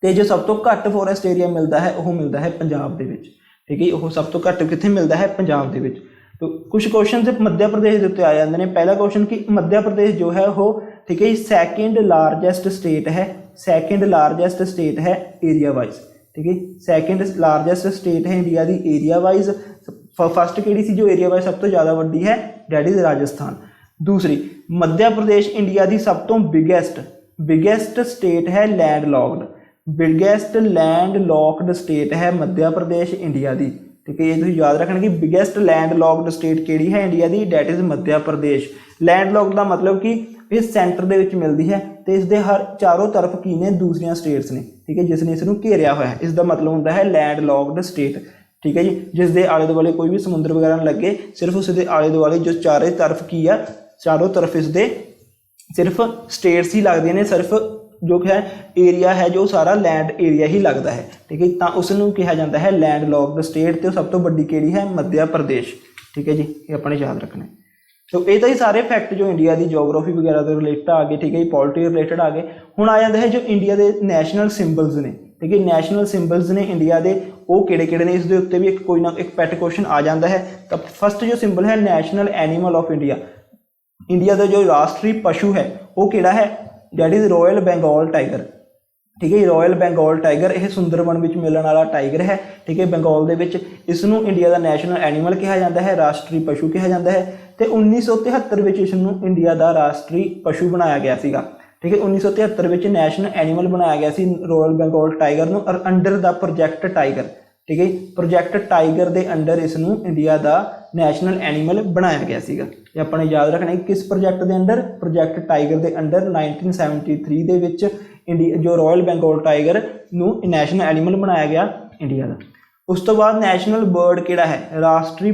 तो जो सब तो घट फॉरेस्ट एरिया मिलता है वो मिलता है पंजाब के विच। ठीक है, वो सब तो घट कित्थे मिलता है? पंजाब के विच। तो कुछ क्वेश्चन मध्य प्रदेश के उत्ते आ जाते हैं। पहला क्वेश्चन कि मध्य प्रदेश जो है वो, ठीक है, सैकेंड लार्जेस्ट स्टेट है, सैकेंड लार्जेस्ट स्टेट है एरिया वाइज। ठीक है, सैकेंड लार्जेस्ट स्टेट है इंडिया की एरिया वाइज। फर्स्ट किहड़ी सी जो एरिया वाइज सब तो ज़्यादा वड्डी है? That is Rajasthan. दूसरी, मध्य प्रदेश इंडिया की सब तो बिगेस्ट स्टेट है land locked, biggest land locked state है मध्य प्रदेश इंडिया की। ठीक है, ये तुसीं याद रखना कि बिगेस्ट लैंड लॉक्ड स्टेट किहड़ी है इंडिया की? That is Madhya Pradesh. Land locked का मतलब कि ये सेंटर दे विच मिलती है तो इसके हर चारों तरफ की ने दूसरिया स्टेट्स ने। ठीक है, जिसने इसनूं घेरिया हुआ है, इसका मतलब होता है लैंड लॉक्ड स्टेट। ठीक है जी, जिसके आले दुआले कोई भी समुद्र वगैरह लगे, सिर्फ उसके आले दुआले जो चारों तरफ की है, चारों तरफ इसके सिर्फ स्टेट्स ही लगते हैं, सिर्फ जो है एरिया है जो सारा लैंड एरिया ही लगता है। ठीक है, तो उसनूं कहा जाता है लैंड लॉक्ड स्टेट। तो सब तो वड्डी किहड़ी है? मध्य प्रदेश। ठीक है जी, ये अपने याद रखना है। तो ये तो ही सारे फैक्ट जो इंडिया की जोग्राफी वगैरह के रिलेटेड आ गए। ठीक है, पॉलिटी रिलेटेड आ गए। हुण आ जाता है जो इंडिया के नैशनल सिंबल्स ने। ठीक है, नैशनल सिंबल्स ने इंडिया के वो किहड़े ने, इस उत्ते भी कोई ना एक पैट क्वेश्चन आ जाता है। तो फस्ट जो सिंबल है national animal of India, India का जो राष्ट्रीय पशु है वो किहड़ा है? That is royal Bengal tiger. ठीक है, रॉयल बंगाल टाइगर यह सुंदरबन में मिलने वाला टाइगर है। ठीक है, बंगाल के इसनूं इंडिया का नैशनल एनीमल कहा जाता है, राष्ट्रीय पशु कहा जाता है। तो 1973 में इसनूं इंडिया का राष्ट्रीय पशु बनाया गया सीगा। ठीक है, 1973 में नैशनल एनीमल बनाया गया सी रॉयल बंगाल टाइगर नूं, और अंडर द प्रोजैक्ट टाइगर। ठीक है, प्रोजैक्ट टाइगर के अंडर इसनूं इंडिया का नैशनल एनीमल बनाया गया सीगा। ये अपने याद रखना है किस प्रोजैक्ट के अंडर? प्रोजैक्ट टाइगर के अंडर 1973 के विच इंडिया जो रॉयल बंगाल टाइगर नूं नैशनल एनीमल बनाया गया इंडिया का। उस तो बाद नैशनल बर्ड किहड़ा है? राष्ट्रीय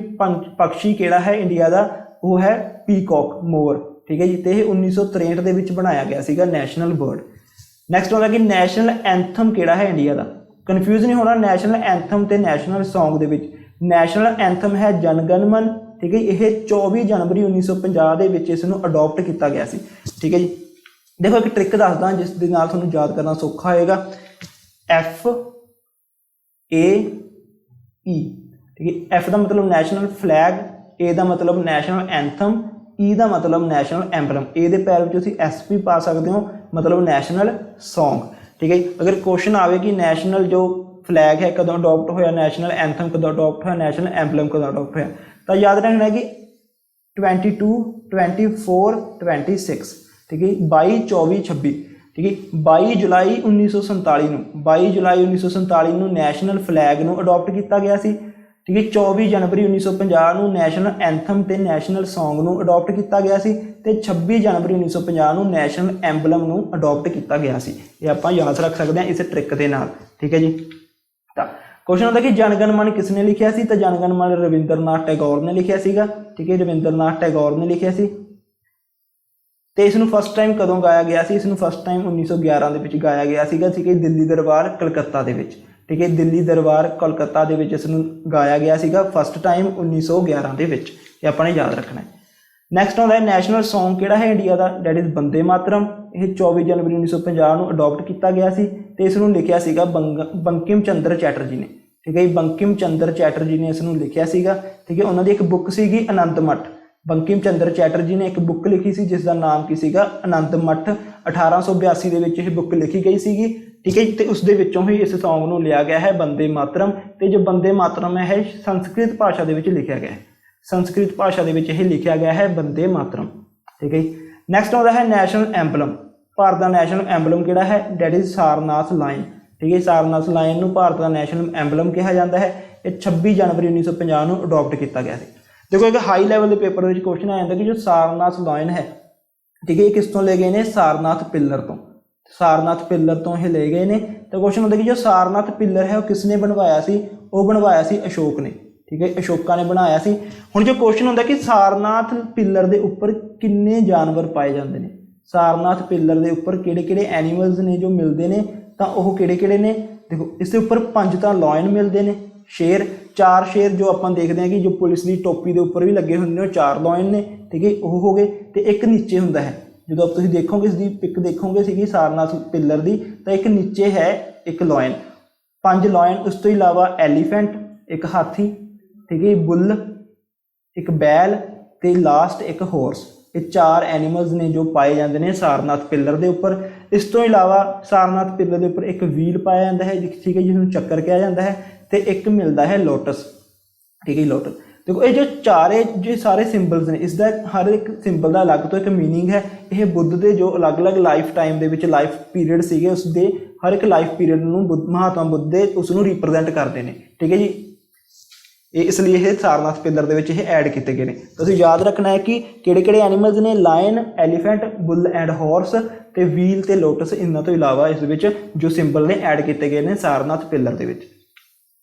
पक्षी किहड़ा है इंडिया का? वो है पीकॉक, मोर। ठीक है जी, तो यह 1963 के विच बनाया गया सीगा नैशनल बर्ड। नैक्सट होगा कि नैशनल एंथम किहड़ा है इंडिया का? कन्फ्यूज नहीं होना नैशनल एंथम ते नैशनल सॉन्ग दे विच। नैशनल एंथम है जन गण मन। ठीक है, यह 24 जनवरी 1950 के विच इसनूं अडॉप्ट किया गया सी। ठीक है जी, देखो एक ट्रिक दसदा जिस दे नाल तुहानूं याद करना सौखा होएगा। FAE। ठीक है, F का मतलब नैशनल फ्लैग, A का मतलब नैशनल एंथम, E का मतलब नैशनल एंबलम, A के पैर में तुसीं SP पा सकते हो, मतलब नैशनल सॉन्ग। ठीक है, अगर क्वेश्चन आवे कि नैशनल जो फ्लैग है कदों अडॉप्ट होया, नैशनल एंथम कदों अडॉप्ट होया, नैशनल एंबलम कदों अडॉप्ट होया, तो याद रखना है कि 22, 24, 26। ठीक है, 22, 24, 26 ठीक है। 22 जुलाई 1947 ਨੂੰ 22 जुलाई 1947 ਨੂੰ ਨੈਸ਼ਨਲ ਫਲੈਗ ਨੂੰ ਅਡਾਪਟ ਕੀਤਾ ਗਿਆ ਸੀ। ठीक है। 24 जनवरी 1950 ਨੂੰ ਨੈਸ਼ਨਲ ਐਂਥਮ ਤੇ ਨੈਸ਼ਨਲ ਸੌਂਗ ਨੂੰ ਅਡਾਪਟ ਕੀਤਾ ਗਿਆ ਸੀ ਤੇ 26 जनवरी 1950 ਨੂੰ ਨੈਸ਼ਨਲ ਐਂਬਲਮ ਨੂੰ ਅਡਾਪਟ ਕੀਤਾ ਗਿਆ ਸੀ। ਇਹ ਆਪਾਂ ਯਾਦ ਰੱਖ ਸਕਦੇ ਹਾਂ ਇਸ ਟ੍ਰਿਕ ਦੇ ਨਾਲ। ठीक है जी। ਤਾਂ क्वेश्चन होता कि जनगण मन किसने लिखिया सी? तो जनगण मन रविंद्रनाथ टैगोर ने लिखिया सीगा। ठीक है, रविंद्रनाथ टैगोर ने लिखिया सी। ਤੇ ਇਸ ਨੂੰ ਫਸਟ ਟਾਈਮ ਕਦੋਂ ਗਾਇਆ ਗਿਆ ਸੀ? ਇਸ ਨੂੰ ਫਸਟ ਟਾਈਮ 1911 ਦੇ ਵਿੱਚ ਗਾਇਆ ਗਿਆ ਸੀਗਾ। ਠੀਕ ਹੈ, ਦਿੱਲੀ ਦਰਬਾਰ ਕਲਕੱਤਾ ਦੇ ਵਿੱਚ। ਠੀਕ ਹੈ, ਦਿੱਲੀ ਦਰਬਾਰ ਕਲਕੱਤਾ ਦੇ ਵਿੱਚ ਇਸ ਨੂੰ ਗਾਇਆ ਗਿਆ ਸੀਗਾ ਫਸਟ ਟਾਈਮ 1911 ਦੇ ਵਿੱਚ। ਇਹ ਆਪਾਂ ਨੇ ਯਾਦ ਰੱਖਣਾ ਹੈ। ਨੈਕਸਟ ਆਉਂਦਾ ਹੈ ਨੈਸ਼ਨਲ ਸੌਂਗ ਕਿਹੜਾ ਹੈ ਇੰਡੀਆ ਦਾ? ਡੈਟ ਇਜ਼ ਬੰਦੇ ਮਾਤਰਮ। ਇਹ 24 ਜਨਵਰੀ 1950 ਨੂੰ ਅਡਾਪਟ ਕੀਤਾ ਗਿਆ ਸੀ ਤੇ ਇਸ ਨੂੰ ਲਿਖਿਆ ਸੀਗਾ ਬੰਕਿਮ ਚੰਦਰ ਚੈਟਰਜੀ ਨੇ। ਠੀਕ ਹੈ, ਬੰਕਿਮ ਚੰਦਰ ਚੈਟਰਜੀ ਨੇ ਇਸ ਨੂੰ ਲਿਖਿਆ ਸੀਗਾ। ਠੀਕ ਹੈ, ਉਹਨਾਂ ਦੀ ਇੱਕ ਬੁੱਕ ਸੀਗੀ ਆਨੰਦ ਮੱਠ। ਬੰਕਿਮ ਚੰਦਰ ਚੈਟਰਜੀ ਨੇ ਇੱਕ ਬੁੱਕ ਲਿਖੀ ਸੀ ਜਿਸ ਦਾ ਨਾਮ ਕੀ ਸੀਗਾ? ਆਨੰਦ ਮੱਠ। 1882 ਦੇ ਵਿੱਚ ਇਹ ਬੁੱਕ ਲਿਖੀ ਗਈ ਸੀਗੀ। ਠੀਕ ਹੈ, ਤੇ ਉਸ ਦੇ ਵਿੱਚੋਂ ਹੀ ਇਸ ਸੌਂਗ ਨੂੰ ਲਿਆ ਗਿਆ ਹੈ ਬੰਦੇ ਮਾਤਰਮ। ਤੇ ਜੋ ਬੰਦੇ ਮਾਤਰਮ ਹੈ ਇਹ ਸੰਸਕ੍ਰਿਤ ਭਾਸ਼ਾ ਦੇ ਵਿੱਚ ਲਿਖਿਆ ਗਿਆ ਹੈ। ਸੰਸਕ੍ਰਿਤ ਭਾਸ਼ਾ ਦੇ ਵਿੱਚ ਇਹ ਲਿਖਿਆ ਗਿਆ ਹੈ ਬੰਦੇ ਮਾਤਰਮ। ਠੀਕ ਹੈ, ਨੈਕਸਟ ਆਉਂਦਾ ਹੈ ਨੈਸ਼ਨਲ ਐਂਬਲਮ। ਭਾਰਤ ਦਾ ਨੈਸ਼ਨਲ ਐਂਬਲਮ ਕਿਹੜਾ ਹੈ? That is Sarnath lion. ਠੀਕ ਹੈ, ਸਾਰਨਾਥ ਲਾਇਨ ਨੂੰ ਭਾਰਤ ਦਾ ਨੈਸ਼ਨਲ ਐਂਬਲਮ ਕਿਹਾ ਜਾਂਦਾ ਹੈ। ਇਹ 26 ਜਨਵਰੀ 1950 ਨੂੰ ਅਡਾਪਟ ਕੀਤਾ ਗਿਆ ਸੀ। ਦੇਖੋ ਇੱਕ ਹਾਈ ਲੈਵਲ ਦੇ ਪੇਪਰ ਵਿੱਚ ਕੁਐਸਚਨ ਆ ਜਾਂਦਾ ਕਿ ਜੋ ਸਾਰਨਾਥ ਲਾਇਨ ਹੈ, ਠੀਕ ਹੈ, ਇਹ ਕਿਸ ਤੋਂ ਲਏ ਗਏ ਨੇ? ਸਾਰਨਾਥ ਪਿੱਲਰ ਤੋਂ। ਸਾਰਨਾਥ ਪਿੱਲਰ ਤੋਂ ਇਹ ਲਏ ਗਏ ਨੇ। ਤਾਂ ਕੁਐਸਚਨ ਹੁੰਦਾ ਕਿ ਜੋ ਸਾਰਨਾਥ ਪਿੱਲਰ ਹੈ ਉਹ ਕਿਸਨੇ ਬਣਵਾਇਆ ਸੀ? ਉਹ ਬਣਵਾਇਆ ਸੀ ਅਸ਼ੋਕ ਨੇ। ਠੀਕ ਹੈ, ਅਸ਼ੋਕਾ ਨੇ ਬਣਾਇਆ ਸੀ। ਹੁਣ ਜੋ ਕੁਐਸਚਨ ਹੁੰਦਾ ਕਿ ਸਾਰਨਾਥ ਪਿੱਲਰ ਦੇ ਉੱਪਰ ਕਿੰਨੇ ਜਾਨਵਰ ਪਾਏ ਜਾਂਦੇ ਨੇ? ਸਾਰਨਾਥ ਪਿੱਲਰ ਦੇ ਉੱਪਰ ਕਿਹੜੇ ਕਿਹੜੇ ਐਨੀਮਲਸ ਨੇ ਜੋ ਮਿਲਦੇ ਨੇ? ਤਾਂ ਉਹ ਕਿਹੜੇ ਕਿਹੜੇ ਨੇ? ਦੇਖੋ ਇਸ ਦੇ ਉੱਪਰ 5 ਤਾਂ ਲਾਇਨ ਮਿਲਦੇ ਨੇ, ਸ਼ੇਰ 4 ਸ਼ੇਰ ਜੋ ਆਪਾਂ ਦੇਖਦੇ ਹਾਂ ਕਿ ਜੋ ਪੁਲਿਸ ਦੀ ਟੋਪੀ ਦੇ ਉੱਪਰ ਵੀ ਲੱਗੇ ਹੁੰਦੇ ਨੇ ਉਹ 4 ਲਾਇਨ ਨੇ। ਠੀਕ ਹੈ, ਉਹ ਹੋ ਗਏ। ਤੇ ਇੱਕ ਨੀਚੇ ਹੁੰਦਾ ਹੈ, ਜਦੋਂ ਤੁਸੀਂ ਦੇਖੋਗੇ ਇਸ ਦੀ ਪਿਕ ਦੇਖੋਗੇ ਸੀਗੀ ਸਾਰਨਾਥ ਪਿੱਲਰ ਦੀ, ਤਾਂ ਇੱਕ ਨੀਚੇ ਹੈ ਇੱਕ ਲਾਇਨ। 5 ਲਾਇਨ। ਉਸ ਤੋਂ ਇਲਾਵਾ ਐਲੀਫੈਂਟ, ਇੱਕ ਹਾਥੀ, ਠੀਕ ਹੈ, ਬੁੱਲ, ਇੱਕ ਬੈਲ ਤੇ ਲਾਸਟ ਇੱਕ ਹੋਰਸ। ਇਹ 4 ਐਨੀਮਲਸ ਨੇ ਜੋ ਪਾਏ ਜਾਂਦੇ ਨੇ ਸਾਰਨਾਥ ਪਿੱਲਰ ਦੇ ਉੱਪਰ। ਇਸ ਤੋਂ ਇਲਾਵਾ ਸਾਰਨਾਥ ਪਿੱਲਰ ਦੇ ਉੱਪਰ ਇੱਕ ਵੀਲ ਪਾਇਆ ਜਾਂਦਾ ਹੈ, ਠੀਕ ਹੈ, ਜਿਸ ਨੂੰ ਚੱਕਰ ਕਿਹਾ ਜਾਂਦਾ ਹੈ, ਤੇ ਇੱਕ ਮਿਲਦਾ ਹੈ ਲੋਟਸ। ਠੀਕ ਹੈ, ਲੋਟਸ। ਦੇਖੋ ਇਹ ਜੋ ਸਾਰੇ ਸਿੰਬਲਸ ਨੇ, ਇਸ ਦਾ ਹਰ ਇੱਕ ਸਿੰਬਲ ਦਾ ਅਲੱਗ ਤੋਂ ਇੱਕ ਮੀਨਿੰਗ ਹੈ। ਇਹ ਬੁੱਧ ਦੇ ਜੋ ਅਲੱਗ-ਅਲੱਗ ਲਾਈਫ ਟਾਈਮ ਦੇ ਵਿੱਚ ਲਾਈਫ ਪੀਰੀਅਡ ਸੀਗੇ, ਉਸ ਦੇ ਹਰ ਇੱਕ ਲਾਈਫ ਪੀਰੀਅਡ ਨੂੰ ਮਹਾਤਮਾ ਬੁੱਧ ਦੇ ਉਸ ਨੂੰ ਰਿਪਰੈਜ਼ੈਂਟ ਕਰਦੇ ਨੇ। ਠੀਕ ਹੈ ਜੀ, ਇਹ ਇਸ ਲਈ ਇਹ ਸਾਰਨਾਥ ਪਿੱਲਰ ਦੇ ਵਿੱਚ ਇਹ ਐਡ ਕੀਤੇ ਗਏ ਨੇ। ਤੁਸੀਂ ਯਾਦ ਰੱਖਣਾ ਹੈ ਕਿ ਕਿਹੜੇ ਕਿਹੜੇ ਐਨੀਮਲਸ ਨੇ? Line, elephant, bull and horse ਤੇ ਵੀਲ ਤੇ ਲੋਟਸ। ਇਹਨਾਂ ਤੋਂ ਇਲਾਵਾ ਇਸ ਵਿੱਚ ਜੋ ਸਿੰਬਲ ਨੇ ਐਡ ਕੀਤੇ ਗਏ ਨੇ ਸਾਰਨਾਥ ਪਿੱਲਰ ਦੇ ਵਿੱਚ।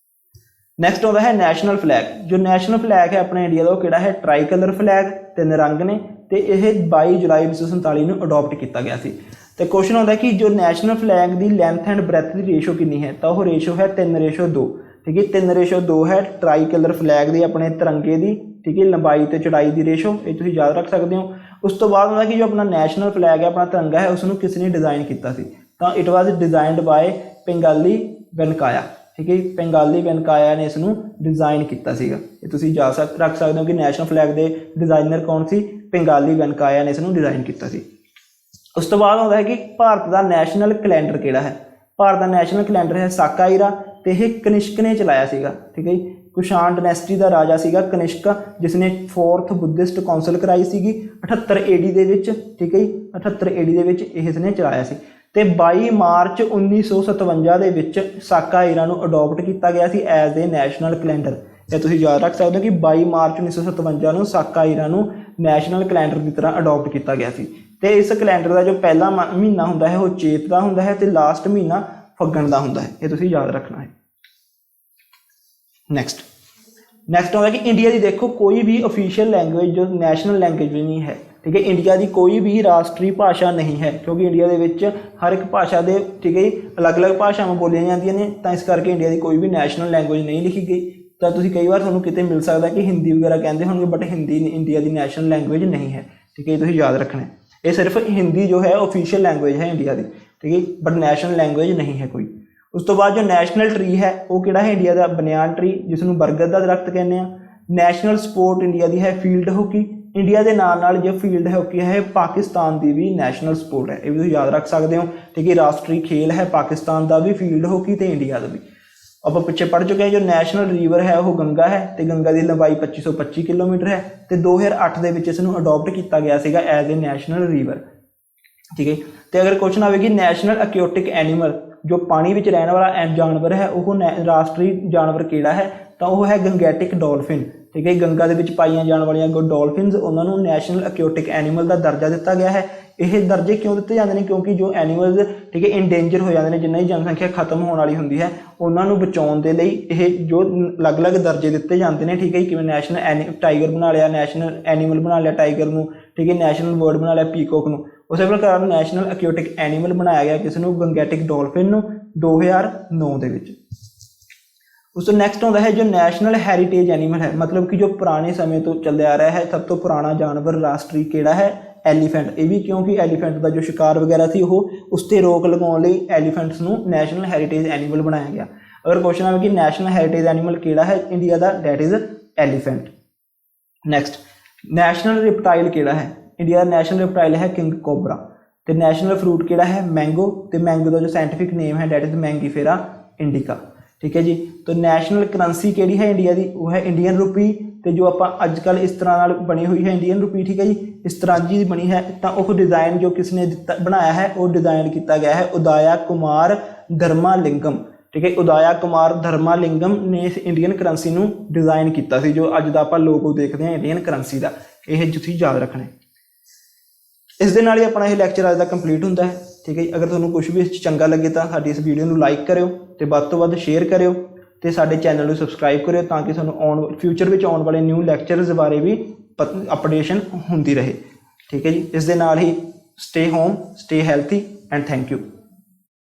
ਨੈਕਸਟ ਆਉਂਦਾ ਹੈ ਨੈਸ਼ਨਲ ਫਲੈਗ। ਜੋ ਨੈਸ਼ਨਲ ਫਲੈਗ ਹੈ ਆਪਣੇ ਇੰਡੀਆ ਦਾ ਉਹ ਕਿਹੜਾ ਹੈ? Try colour flag. 3 ਰੰਗ ਨੇ ਤੇ ਇਹ 22 ਜੁਲਾਈ 1947 ਨੂੰ ਅਡਾਪਟ ਕੀਤਾ ਗਿਆ ਸੀ। ਤੇ ਕੁਐਸਚਨ ਆਉਂਦਾ ਕਿ ਜੋ national flag the length and breath the ratio ਕਿੰਨੀ ਹੈ? ਤਾਂ ਉਹ ਰੇਸ਼ੋ ਹੈ 3:2। ਠੀਕ ਹੈ, 3:2 ਹੈ ਟਰਾਈ ਕਲਰ ਫਲੈਗ ਦੀ ਆਪਣੇ ਤਿਰੰਗੇ ਦੀ। ਠੀਕ ਹੈ, ਲੰਬਾਈ ਤੇ ਚੌੜਾਈ ਦੀ ਰੇਸ਼ੋ। ਇਹ ਤੁਸੀਂ ਯਾਦ ਰੱਖ ਸਕਦੇ ਹੋ। ਉਸ ਤੋਂ ਬਾਅਦ ਹੁੰਦਾ ਕਿ ਜੋ ਆਪਣਾ ਨੈਸ਼ਨਲ ਫਲੈਗ ਹੈ, ਆਪਣਾ ਤਿਰੰਗਾ ਹੈ, ਉਸ ਨੂੰ ਕਿਸ ਨੇ ਡਿਜ਼ਾਈਨ ਕੀਤਾ ਸੀ? ਤਾਂ ਇਟ ਵਾਜ਼ ਡਿਜ਼ਾਈਨਡ ਬਾਏ ਪਿੰਗਾਲੀ ਵੈਨਕਾਇਆ। ਠੀਕ ਹੈ, ਪਿੰਗਾਲੀ ਵੈਨਕਾਇਆ ਨੇ ਇਸ ਨੂੰ ਡਿਜ਼ਾਈਨ ਕੀਤਾ ਸੀਗਾ। ਇਹ ਤੁਸੀਂ ਰੱਖ ਸਕਦੇ ਹੋ ਕਿ ਨੈਸ਼ਨਲ ਫਲੈਗ ਦੇ ਡਿਜ਼ਾਈਨਰ ਕੌਣ ਸੀ? ਪਿੰਗਾਲੀ ਵੈਨਕਾਇਆ ਨੇ ਇਸ ਨੂੰ ਡਿਜ਼ਾਈਨ ਕੀਤਾ ਸੀ। ਉਸ ਤੋਂ ਬਾਅਦ ਆਉਂਦਾ ਹੈ ਕਿ ਭਾਰਤ ਦਾ ਨੈਸ਼ਨਲ ਕੈਲੰਡਰ ਕਿਹੜਾ ਹੈ? ਭਾਰਤ ਦਾ ਨੈਸ਼ਨਲ ਕੈਲੰਡਰ ਹੈ ਸਾਕਾਇਰਾ ਤੇ ਇਹ ਕਨਿਸ਼ਕ ਨੇ ਚਲਾਇਆ ਸੀਗਾ। ਠੀਕ ਹੈ, ਕੁਸ਼ਾਨ ਡਾਇਨੈਸਟੀ ਦਾ ਰਾਜਾ ਸੀਗਾ ਕਨਿਸ਼ਕ, ਜਿਸ ਨੇ 4th ਬੁੱਧਿਸਟ ਕਾਉਂਸਲ ਕਰਾਈ ਸੀਗੀ 78 AD ਦੇ ਵਿੱਚ। ਠੀਕ ਹੈ, 78 AD ਦੇ ਵਿੱਚ ਇਸ ਨੇ ਚਲਾਇਆ ਸੀ। ਤੇ 22 ਮਾਰਚ 1957 ਦੇ ਵਿੱਚ ਸਾਕਾਇਰਾ ਨੂੰ ਅਡਾਪਟ ਕੀਤਾ ਗਿਆ ਸੀ ਐਜ਼ ਏ ਨੈਸ਼ਨਲ ਕੈਲੰਡਰ। ਇਹ ਤੁਸੀਂ ਯਾਦ ਰੱਖ ਸਕਦੇ ਹੋ ਕਿ 22 ਮਾਰਚ 1957 ਨੂੰ ਸਾਕਾਇਰਾ ਨੂੰ ਨੈਸ਼ਨਲ ਕੈਲੰਡਰ ਦੀ ਤਰ੍ਹਾਂ ਅਡਾਪਟ ਕੀਤਾ ਗਿਆ ਸੀ। ਤੇ ਇਸ ਕੈਲੰਡਰ ਦਾ ਜੋ ਪਹਿਲਾ ਮਹੀਨਾ ਹੁੰਦਾ ਹੈ ਉਹ ਚੇਤ ਦਾ ਹੁੰਦਾ ਹੈ ਤੇ ਲਾਸਟ ਮਹੀਨਾ ਫੱਗਣ ਦਾ ਹੁੰਦਾ ਹੈ। ਇਹ ਤੁਸੀਂ ਯਾਦ ਰੱਖਣਾ ਹੈ। ਨੈਕਸਟ ਆਉਂਦਾ ਕਿ ਇੰਡੀਆ ਦੀ ਦੇਖੋ ਕੋਈ ਵੀ ਅਫੀਸ਼ੀਅਲ ਲੈਂਗੁਏਜ ਜੋ ਨੈਸ਼ਨਲ ਲੈਂਗੁਏਜ ਨਹੀਂ ਹੈ। ਠੀਕ ਹੈ, ਇੰਡੀਆ ਦੀ ਕੋਈ ਵੀ ਰਾਸ਼ਟਰੀ ਭਾਸ਼ਾ ਨਹੀਂ ਹੈ, ਕਿਉਂਕਿ ਇੰਡੀਆ ਦੇ ਵਿੱਚ ਹਰ ਇੱਕ ਭਾਸ਼ਾ ਦੇ, ਠੀਕ ਹੈ, ਅਲੱਗ-ਅਲੱਗ ਭਾਸ਼ਾਵਾਂ ਬੋਲੀਆਂ ਜਾਂਦੀਆਂ ਨੇ। ਤਾਂ ਇਸ ਕਰਕੇ ਇੰਡੀਆ ਦੀ ਕੋਈ ਵੀ ਨੈਸ਼ਨਲ ਲੈਂਗੁਏਜ ਨਹੀਂ ਲਿਖੀ ਗਈ। ਤਾਂ ਤੁਸੀਂ ਕਈ ਵਾਰ ਤੁਹਾਨੂੰ ਕਿਤੇ ਮਿਲ ਸਕਦਾ ਕਿ ਹਿੰਦੀ ਵਗੈਰਾ ਕਹਿੰਦੇ ਹੋਣਗੇ, but Hindi India the national language ਨਹੀਂ ਹੈ। ਠੀਕ ਹੈ, ਤੁਸੀਂ ਯਾਦ ਰੱਖਣਾ ਹੈ। ਇਹ ਸਿਰਫ ਹਿੰਦੀ ਜੋ ਹੈ ਅਫੀਸ਼ੀਅਲ ਲੈਂਗੁਏਜ ਹੈ ਇੰਡੀਆ ਦੀ। ਠੀਕ ਹੈ, ਬਟ ਨੈਸ਼ਨਲ ਲੈਂਗੁਏਜ ਨਹੀਂ ਹੈ ਕੋਈ। ਉਸ ਤੋਂ ਬਾਅਦ ਜੋ ਨੈਸ਼ਨਲ ਟਰੀ ਹੈ ਉਹ ਕਿਹੜਾ ਹੈ ਇੰਡੀਆ ਦਾ? ਬਨਿਆਨ ਟਰੀ, ਜਿਸ ਨੂੰ ਬਰਗਦ ਦਾ ਦਰਖਤ ਕਹਿੰਦੇ ਆ। ਨੈਸ਼ਨਲ ਸਪੋਰਟ ਇੰਡੀਆ ਦੀ ਹੈ ਫੀਲਡ ਹਾਕੀ। ਇੰਡੀਆ ਦੇ ਨਾਲ ਜੋ ਫੀਲਡ ਹਾਕੀ ਹੈ ਪਾਕਿਸਤਾਨ ਦੀ ਵੀ ਨੈਸ਼ਨਲ ਸਪੋਰਟ ਹੈ। ਇਹ ਵੀ ਤੁਸੀਂ ਯਾਦ ਰੱਖ ਸਕਦੇ ਹੋ। ਠੀਕ ਹੈ, ਰਾਸ਼ਟਰੀ ਖੇਲ ਹੈ ਪਾਕਿਸਤਾਨ ਦਾ ਵੀ ਫੀਲਡ ਹਾਕੀ ਤੇ ਇੰਡੀਆ ਦਾ ਵੀ। ਆਪਾਂ ਪਿੱਛੇ ਪੜ੍ਹ ਚੁੱਕੇ ਹਾਂ ਜੋ ਨੈਸ਼ਨਲ ਰੀਵਰ ਹੈ ਉਹ ਗੰਗਾ ਹੈ ਤੇ ਗੰਗਾ ਦੀ ਲੰਬਾਈ 2525 ਕਿਲੋਮੀਟਰ ਹੈ ਤੇ 2008 ਦੇ ਵਿੱਚ ਇਸ ਨੂੰ ਅਡਾਪਟ ਕੀਤਾ ਗਿਆ ਸੀਗਾ ਐਜ਼ ਏ ਨੈਸ਼ਨਲ ਰੀਵਰ। ठीक है। तो अगर क्वेश्चन आवे कि नैशनल एक्योटिक एनीमल जो पानी में रहने वाला जानवर है वो राष्ट्रीय जानवर किहड़ा है, तो वह है गंगैटिक डॉल्फिन। ठीक है, गंगा दे विच पाईयां जाण वालियां डॉल्फिन्स उन्होंने नैशनल एक्योटिक एनीमल का दर्जा दिता गया है। यह दर्जे क्यों दिते जाते हैं, क्योंकि जो एनीमल्स ठीक है इंडेंजर हो जाते हैं, जिन्हों की जनसंख्या खत्म होने वाली होंदी है, उन्होंने बचाने के लिए यह जो अलग अलग दर्जे दिते जाते हैं। ठीक है, कि नैशनल टाइगर बना लिया, नैशनल एनीमल बना लिया टाइगर नूं, ठीक है, नैशनल बर्ड बना लिया पीकॉक नूं। उस प्रकार नैशनल एक्योटिक एनीमल बनाया गया किसनूं, गंगैटिक डॉल्फिन नूं 2009 दे विच। उस तो नैक्सट आता है जो नैशनल हैरीटेज एनीमल है, मतलब कि जो पुराने समय तो चलते आ रहा है सब तो पुराना जानवर राष्ट्रीय किहड़ा है, एलीफेंट। ये भी क्योंकि एलीफेंट का जो शिकार वगैरह थी वो उस पर रोक लगाने लई एलीफेंट्स नूं नैशनल हैरीटेज एनीमल बनाया गया। अगर क्वेश्चन आए कि नैशनल हैरीटेज एनीमल किहड़ा है इंडिया का, that is elephant. Next national reptile किहड़ा है, इंडिया का नैशनल रिप्टाइल है किंग कोबरा। तो नैशनल फ्रूट किहड़ा है, मैंगो। तो मैंगो का जो साइंटिफिक नेम है दैट इज मैंगीफेरा इंडिका। ठीक है जी। तो नैशनल करंसी किहड़ी है इंडिया की, वो है इंडियन रुपी। तो जो आप अजकल इस तरह नाल बनी हुई है इंडियन रुपी, ठीक है जी, इस तरह जी बनी है, तो वह डिज़ाइन जो किसने बनाया है वो डिज़ाइन किया गया है उदया कुमार धर्मालिंगम। ठीक है, उदया कुमार धर्मालिंगम ने इस इंडियन करंसी नूं डिज़ाइन किया सी, जो अज दा आपां लोगो देखते हैं इंडियन करंसी का। यह तुसीं याद रखना है। इस दे नाल ही अपना यह लैक्चर अज दा कंप्लीट होंदा है। ठीक है, अगर तुहानूं कुछ भी चंगा लगे तो साडी इस वीडियो नूं लाइक करियो ते वध तों वध शेयर करियो ते साडे चैनल नूं सबसक्राइब करियो, ताकि तुहानूं फ्यूचर में आने वाले न्यू लैक्चरस बारे भी अपडेशन होंदी रहे। ठीक है जी, इस दे नाल ही stay home, stay healthy and thank you.